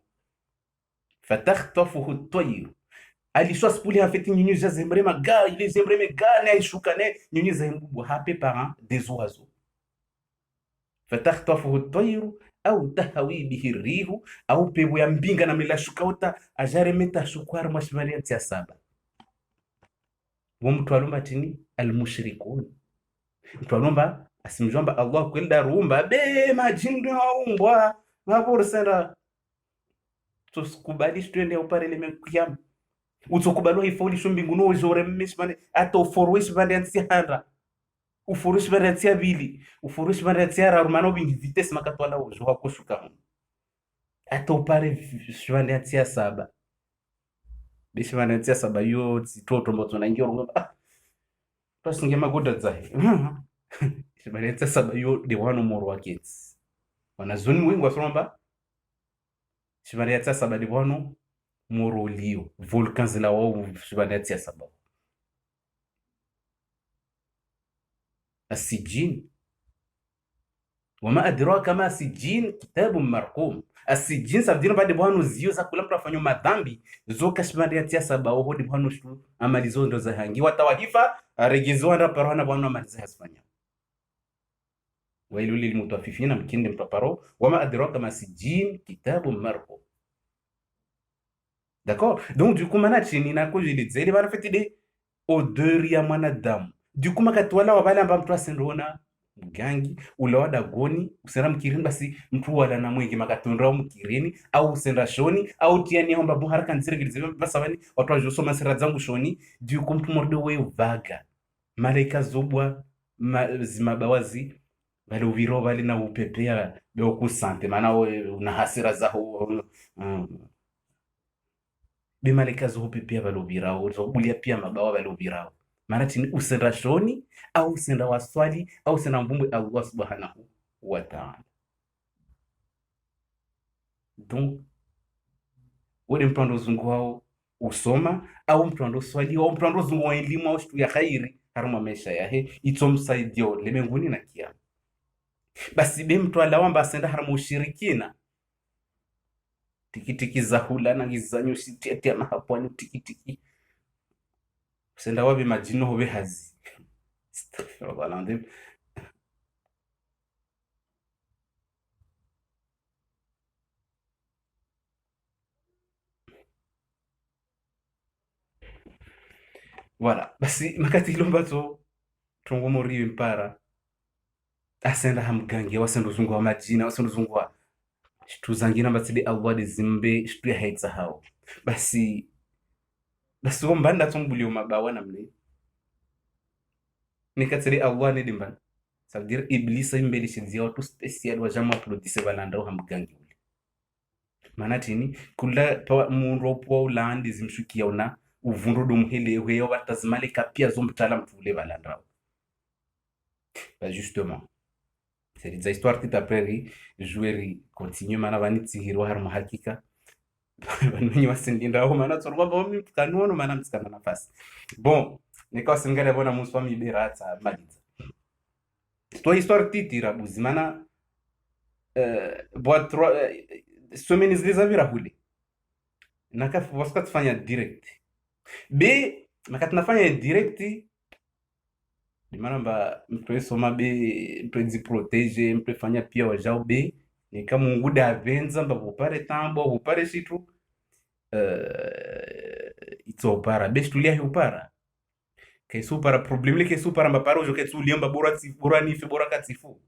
fatakhtafuhu at-tayr aliswa spuli ha feti nyunyu za zembre maga ile zembre mega na ishukane nyunyu za mbubu hape par des oiseaux fatakhtafuhu at-tayr au tahawi bihi rihu au pebu ya mbinga na mila shukauta ajare meta shukwar mashmari ya 7 wo mtu alomba tini almushrikun mtu alomba asimjomba Allah kwenda rumba be majindu haumbwa mabursera tusikubali twende upare le mekiyam utokubalo ifoli shombingu no jore mishmane ato forwish bandansi handa ufurushi baratia bili ufurushi baratia rarumano bingi vitesse makatwala ujo hakushuka hon atopare shwandatia 7 bishwandatia 7 yo zitoto mboto na ngiro pasinge magoda zahe shwandatia 7 yo de wano moro wakets wanazoni wengi wasomba shwandatia 7 de wano moro lio volcans la wao shwandatia 7 السجين وما أدراك ما سجين كتاب مرقوم السجين sabdino bade bwanu zio za kula mtu afanywa madhambi zo kashmari atia 7 hodi bwanu shu amalizo ndo za hangi watawahifa aregezwa ndo parwana bwanu amalizo hasfanya wailul lil mutaffifina mkinde mpaparo wama adraka ma sijin kitabu marqum D'accord? Donc du coup maana chini na kujilidza ile bana fetide odeur ya mwanadamu. Du coup makatwala wabala amba mtu asindona mgangi ula wada goni usenda mkirini basi mtu wala na mwingi makatondra mkirini au usenda shoni au tiani hamba bu haraka nzirigirize basa bani watu wajosoma sira zangu shoni du coup mtu mordo we vaga malaika zobwa zimabawazi bali uviro bali na upepea beo kusante maana una hasira za bimaleka zohupepea valobirao zobulia pia mabawa valobirao maana tini usenda shoni au usenda waswali au usenda mbumbwe Allah subhanahu wa ta'ala. Donc ule mtu andozungu wao usoma au mtu andoswali au mtu andozungu wa elimu au shtu ya khairi haruma maisha yahe itomsaidio lemenguni na kiama. Basi be mtu alawamba asenda haruma ushirikina tikitiki za hula na gizanyo sitiatia mahapwani tikitiki usenda wabi majino hobe hazi astaghfirullah. Voilà basi makati ilombazo tongomoriwe mpara asenda hamgange wasenda uzungu wa majina wasenda uzungu wa shtu zangina batsidi Allah zimbe shtu ya haitsa hao basi wombanda tombulio mabawa namle nikatsiri Allah ne dimba ça veut dire iblisa imbeli shizia watu special wa jamaa produce balanda hamgange ule maana tini kula munro po ulandi zimshukia una uvundu dumhele weyo batazimale kapia zombutala mtule balanda bah justement c'est des histoires qui t'appellent jouer continue mana vanitsihiro harimo hakika vanonyi vasindindawo mana tsorwa bomi kanono mana mtsikana nafasi bon nikawasingale bona muswa miberatsa malitsa sto histoire titira buzi mana bwa someni zile zavira hule nakafu wasika tufanya direct be makati nafanya direct dimana mba mpe soma be mpe ziprotege mpe fanya pia wajao be ni kama nguda avenza mba bupare tambo bupare shitu itopara be shtulia hiupara kaisu para problème le kaisu para mbapara ujo kaisu liamba bora nife bora katifu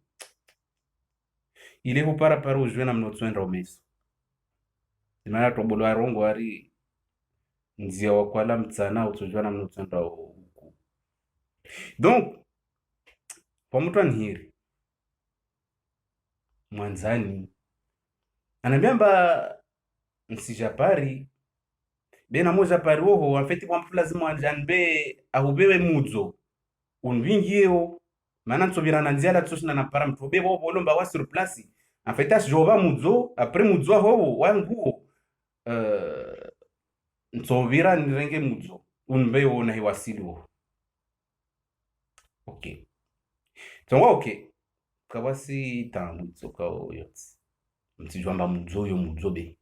ile hupara para ujo na mnotswenda umeso dimana tobolo arongo ari nzia wakwala mtsana utojwa na mnotswenda huku. Donc kwa mtu anhiri mwanzani anabiamba nsijapari bena moja pari woho afeti kwa mtu lazima anjanbe ahubewe mudzo unvingieo maana nsobira na nziala tsoshina na para mtu bebo bolomba wa sur place en fait as jova mudzo après mudzo ho wanguo nsobira nirenge mudzo unbe wona hiwasili wo okay tonga okay kawasi tangu tsoka yotsi mtijwamba mudzo yo mudzo be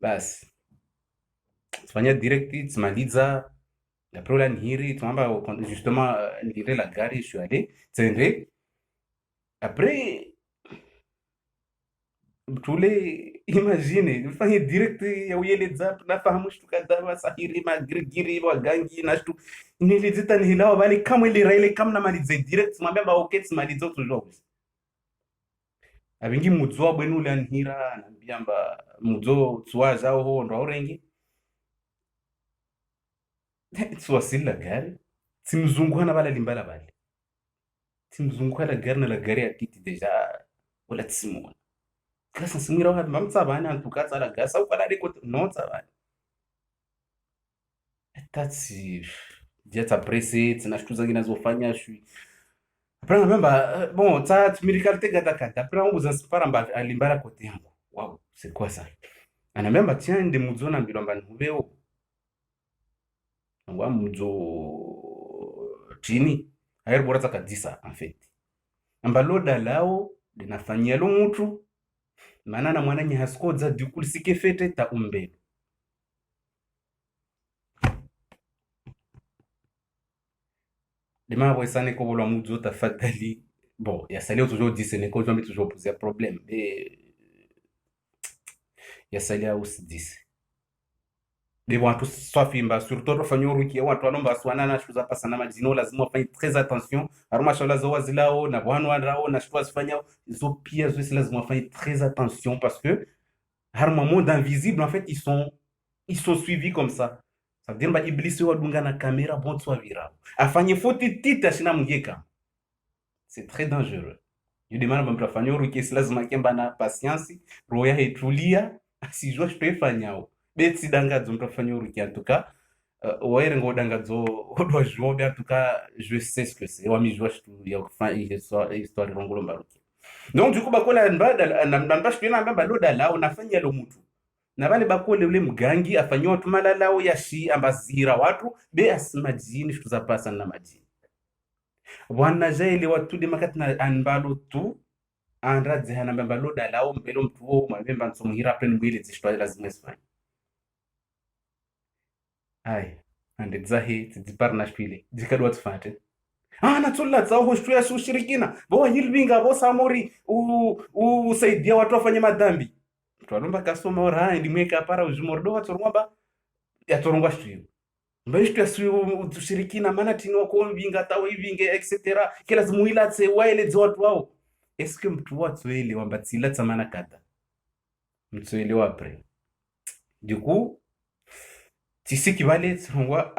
basi tufanya direct tsimaliza après la nihiri tumamba justement nihiri la gari je suis allé tsende après tule imagine ufanye direct ya uyeledza tunafahamu shtu kadha sahiri magrigiri wagangi na shtu nilizita nihilawa bali kama ile raile kama na malize direct mwambia ba okay tsimaliza tujwa abingi mudzo bwenu ule anhira anambia mba mudzo tsuwaza ho ndo aurengi tsuwasila gari timzunguana bala limbala bale timzunguana gari na la gari atiti deja wala tsimona kasa simira wa mamtsabana antukatsa la gasa ukala reko notsabana tatsi jeta presse tsina shtu zangina zofanya shui après memba bon ça tumirikalite gata kata après on vous inspire mba alimbala kote yangu wow c'est quoi ça anambia tiens ndi mudzo na mbilomba nhubeo ngwa mudzo chini ayer bora takadisa en fait ambaloda lao linafanyia lo mutu maana na mwana nyahaskoza dikulisike fete ta umbelo dema bwesane ko bolwa mudzo tafadhali bon ya salio toujours dit ce n'est que jamais toujours poser problème et yasalia usidisi de watu swafimba surtout rofanya urukia watu wanomba swanana shuza pasana majino lazima wafanye très attention aruma shola zo wazilao na bwana wanao na shtua zifanya zo pia zo lazima wafanye très attention parce que harma monde invisible en fait ils sont suivis comme ça. Ça veut dire ba iblisi wadunga na kamera bon swavira afanye foti tita shina mgeka. C'est très dangereux. Yudimana mtu afanye urukia lazima kemba na patience roya hetulia asijua shtoefanyao betsi dangadzo mtu afanye urukia en tout cas waire ngo dangadzo odwa jouer bien en tout cas je sais ce que c'est wami jouer tu ya fin histoire rongolo mbaruki. Donc du coup bakola mbada namba shpina mbaba loda lao nafanya lo mtu na bale bakole ule mgangi afanywa watu malalao ya shi ambazira watu be asmajini shtuza pasa na majini bwana jaile watu de makati na anbalo tu andra dzehana mbaba loda lao mbelo mtu wo mabemba nsomuhira plen mbele zishitwa lazima isfanye ai ande dzahe tidziparna shpile dzikadwa tfate na tsolla tsao hoshtu ya ushirikina bo yilbinga bo samori usaidia watu wafanye madhambi twalomba kasoma ora ndimweka para uzimordo watsoromba yatorongwa shtu mbeshtu ya ushirikina maana tino ko binga tawo ibinge etc kila zimuila tse waile dzo watu wao eske mtu watsoele wambatsila tsamana kata mtsoele wapre du coup tisiki vale tsongwa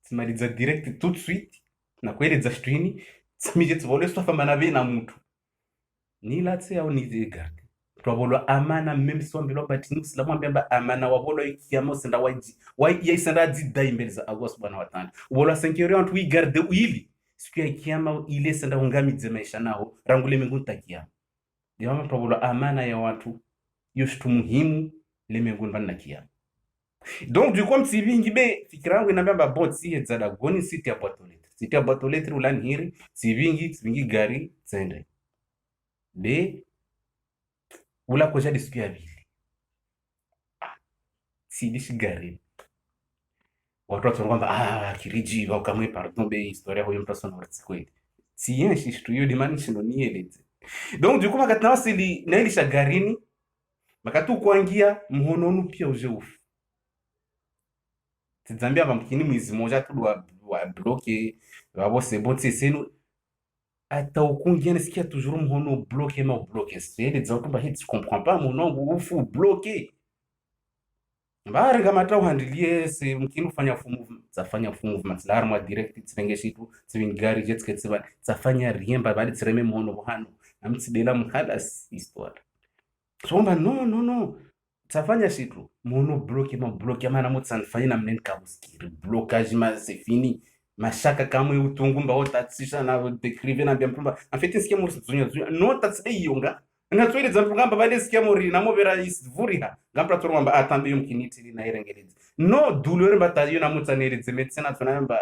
tsimaliza direct tout de suite na kueleza shtuini tsamije tsivole swafamba na vena mtu nilatse au nizega twavolwa amana mmemswambelwa batini usilamu ambamba amana wavolwa ikiyama senda waji yaisenda dzidai mbele za Allah subhanahu wa ta'ala uvolwa senkeri wantu wigarde uili siku ya kiyama ile senda ungamidze maisha nao rangule mengu ntakia ndiyo twavolwa amana ya watu yo shtu muhimu le mengu ndana kiyama. Donc du coup mtsivingi be fikira yangu inambamba bon si edzada goni siti ya boîte aux lettres ulani hiri tsivingi gari tsende be ula koja disiku ya vili sidishi gari watu kwamba kiriji wakamwe pardon be historia hoyo mtasona wartsikwe siyen shishtu yo dimani shindo nieleze. Donc du coup makati nawasili nailisha garini makatu kuangia mhononu pia ujeufu tidzambia bamkini mwizi moja tu wa bloquer wabo sebotse senu ata ukungia nisikia toujours mhono bloquer ma bloquer c'est les gens pas hit comprend pas mon nom ufu bloquer barenga mata uhandilie se mkini ufanya fumu movement la arma direct tsengeshi tu tsingari jet tsiba tsafanya riemba bali tsireme mhono bohano amtsidela mkhalas histoire somba no tsafanya shitu mono bloquer maana mutsanfanya na mnen kabuskiri blocage ma c'est fini mashaka kamwe utungumba otatsisha na décriver na biampumba en fait sikia muri zunya no tatside yonga na twele zampungamba bale sikia muri na mobera isvuriha ngapra toromba atambe yumkiniti na irengelezi no douleur bataillon na mutsaneleze médecin atunamba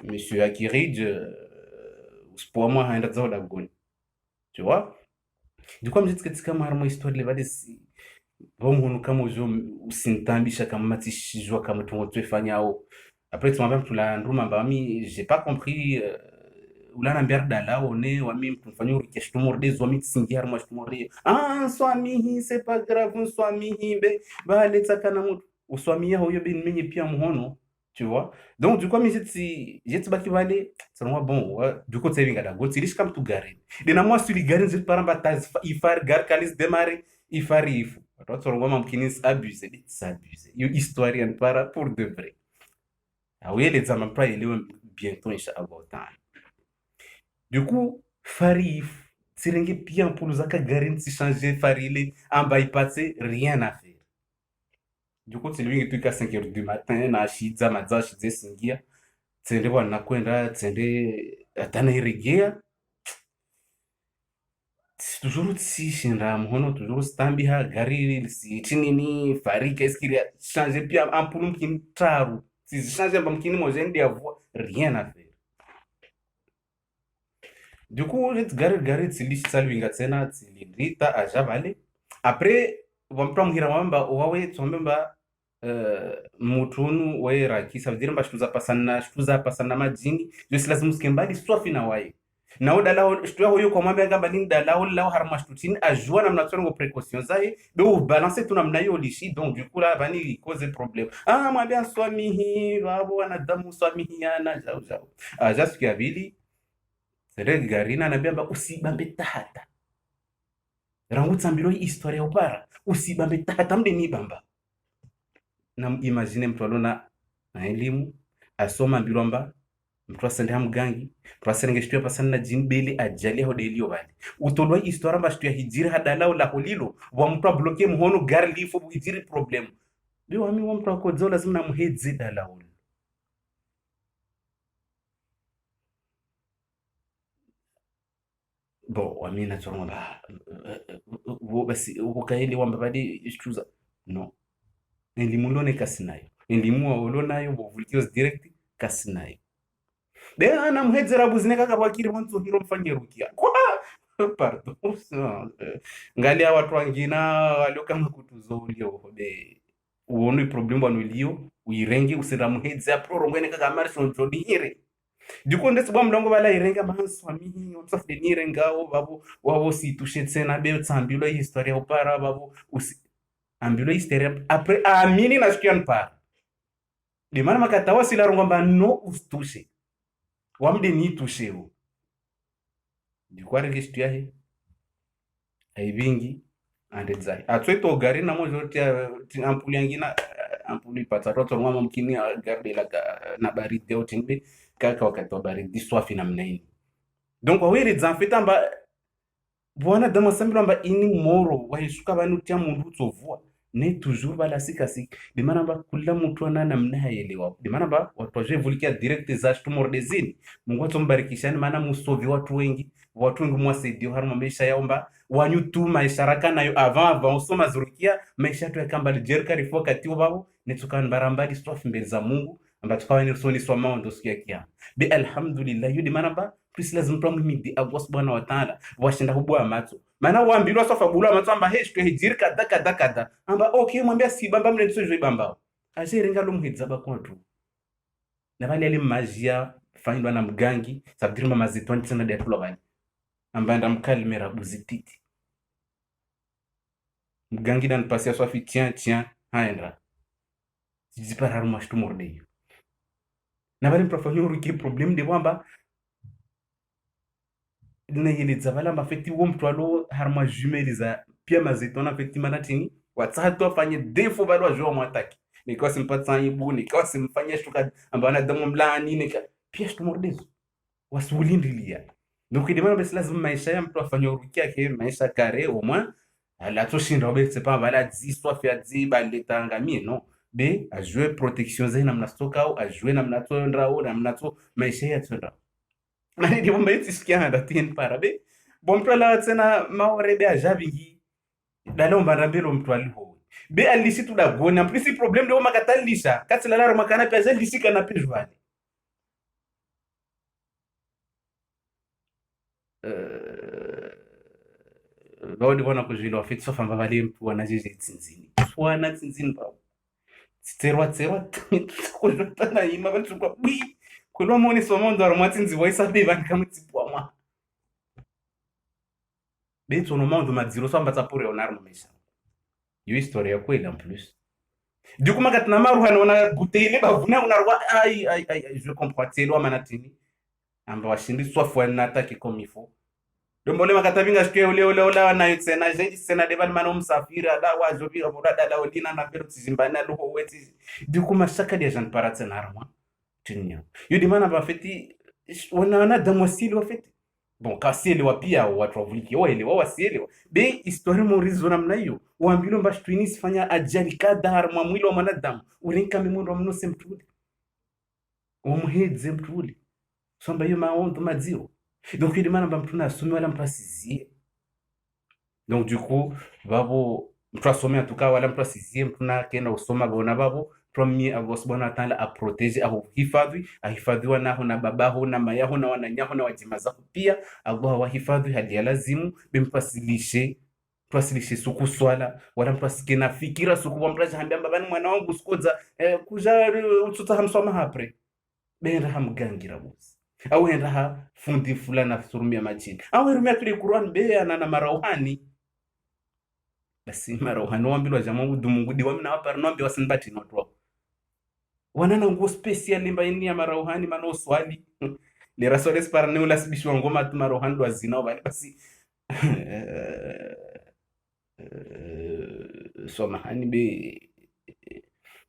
monsieur Akirij pour moi haenda zoda goni tu vois du coup mjitsiketsika marmo histoire le bale si bomuntu kama ujo usintambisha kama matishijwa kama tumotwefanyao. Après tu m'as même la nduma bami j'ai pas compris ulana mberda là on est wami mfanyio rikesh tumorde zwami tsingiar moi tumorde swami c'est pas grave swami be bale tsakana mtu uswami hoyo bin menye pia mhono tu vois. Donc du coup mi jeti baki vale c'est bon du coup tsevinga da goti lish kam tu gare dina moi sur gare zit paramba taz ifar gar kalis démarrer ifari ifu watu ngoma mkinis abuse yo histoire en para pour de vrai. Oui, les amants pas bientôt inshallah ta'ala. Du coup farif sirenge bien pour nous garin si changer farile en bypasser rien à faire. Du coup c'est lui qui est à 5h du matin na shidza madza shidze singia tsende wana kwenda tsende atana irigea toujours si shinda mhono toujours stambiha gari si chinini farike skiria changer bien en pour nous qui taru si changer bamkini mojendi avoir rien à faire. Du coup jet gari tsilishi salwinga tsena tsilindita ajavale après wampra mhira wamba wawe tsomba mutunu waira kisa vidira mba shtuza pasana majini je lazima skembali swafi na wae na udala shtua huyo kwa mwambia ngamba ni dala lao harma shtutini ajua namna tsongo précaution zae be u balancer tu namna hiyo lishi, donc du coup là bani cause problème. Mwambia swamihi babo wanadamu swamihi ana jao jao just kia vili sere garina anambia usibambe tahata rangu tsambiro historia upara usibambe tahata mde ni bamba na imagine mtu alona na elimu asoma mbilomba mtu asende hamgangi mtu asende shtuya pasana na jinbeli ajali ho delio bali utolwa histoire mba shtuya hijiri hadala la holilo wa mtu bloquer mhono gari lifo hijiri problem bi wami wa mtu akodzo lazima namhedzi dala holo bo wami na tsonga ba wo basi ukaeli wamba badi shtuza no elimu lone kasinayo elimu olonayo bo vultios direct kasinayo de ana mhedzera buzineka kabakiri mwanzo hiro mfanyerukia kwa pardon ngali ya watu wangina walio kama kutuzolio be uone problem wanulio uirenge usira mhedza prorongene kaka marison jodire diko ndetse bwa mlongo bala irenga mahansi wamihi omsafde nirengao babo wabo situshe tsena be tsambilo historia upara babo ambilo historia après amini na shikian par de mana makatawa sila rongomba no ustushe wamde ni tusheo dikwari ngishitu yahe aibingi ande zai atweto gari na mojo tia ampuli yangina ampuli pata roto ngama mkini garde la na baride otingbe kaka wakati wa baridi swafi na mnaini donc wawiri zanfeta mba bwana dama sambira mba ini moro wahishuka banu tia mundu tsovua ne toujours bala sikasi de manamba kula mtu ana namna haelewa de manamba watu waje vulikia direct za shtu mordezini Mungu atombarikishani maana musovi watu wengi mwasaidio harma maisha yaomba wanyu tu maisha rakana yo avant usoma zurukia maisha tu yakamba jerka rifo kati babo netukan barambadi stof mbele za Mungu amba tukawa ni soni swama ndo sikia kia bi alhamdulillah yudi manamba plus lazim problem midi Allah subhanahu wa ta'ala washinda hubwa matso maana waambilwa sofa bulwa matso amba heshtu hijirka daka amba okay mwambia si bamba mne tsojo ibamba ashiringa lumhidza bakwatu na bali ali magia faindwa na mgangi sabdirima mazitoni tsena de tulobani amba nda mkalimera buzititi mgangi dan pasia swafi tiens haendra zipara rumashtu mordeyo na bali mprofanyo ruki problem de wamba na yele zavala mafeti wo mtu alo harma jumeliza pia mazitona feti manatini watatu afanye defo bado ajua mwataki nikawa simpatsa ibu nikawa simfanya shuka ambana damu mlani nika pia shtu mordezo wasulindilia donc demana basi lazima maisha ya mtu afanye urukia ke maisha kare au moins la toshinda obe c'est pas bala zi soit fait zi baleta ngamie non be a jouer protection za namna stoka au a jouer namna tondra au namna to maisha ya tondra mani di bomba yitisikia nda tin para be bomto la tsena maorebe a javingi dalo mbandambelo mtu aliho be alisi tu da gona plus problème de makatalisha katsela la makana pesa lisika na pejwali baudi bona kujilo afiti sofa mbavali mtu wanajeje tsinzini wana tsinzini ba tserwa kujotana ima bantu kwa bwi kulo moni somondo armatsinzi waisa be bankamtsipwa mwa beto no mondo madziro samba tsapure onar mesha yo historia kweli en plus du coup makatna maru hanaona bouteille bavuna unarwa ai je comprends telo manatini amba washindi swafu na ataki comme il faut dombole makatavinga shike ule na tsena jeji tsena de bali mano msafira da wajobi aboda da odina na pero tsimbana luho weti du coup mashaka de jean paratsena arma tinya yudi mana ba feti wana damu asili wa feti bon kasili wa pia watu wavuliki waelewa wasielewa be histoire morizo namna hiyo waambilo mbashi tuinis fanya ajali kadar mwa mwili wa mwanadamu ulinka mimundo mnose mtuli umhedze mtuli somba hiyo maondo madzio donc il demande mtu na asome wala mtu asizie donc du coup babo mtu asome en tout cas wala mtu asizie mtu na kenda usoma bona babo premier agos bona tala a protéger au ahifadhiwa naho na babaho na mayaho na wananyaho na wajima zako pia Allah wahifadhi hadi lazimu bimpasilishe twasilishe suku swala wala mtu asikena fikira suku wa mraja hambia babani mwana wangu sikoza kuja utsuta hamsoma hapre bera hamgangira bosi au enda fundi fulana surumia majini au rumia tuli Qur'an be ana na marauhani basi marauhani wambilwa jamaa Mungu di wamna hapa nombe wasinbati notwa wanana nguo special mbaini ya marauhani mano swali le rasoles par ne ula sibishwa ngoma tu marauhani do azina basi somahani be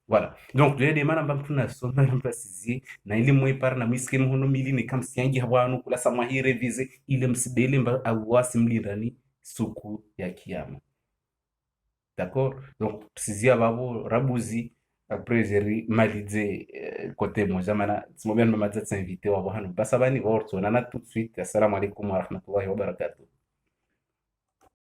voilà donc de des mana mbam tuna soma mpasizi na ili moy par na miske mhono mili ni kam siangi hawanu kula sama hi revise ile msidele mba awasi mlirani suku ya kiyama d'accord donc sizia babo rabuzi après j'ai malidé côté moi jamana simobian mama zatsa invité wa hanu basabani vorto nana tout de suite assalamu alaikum wa rahmatullahi wa barakatuh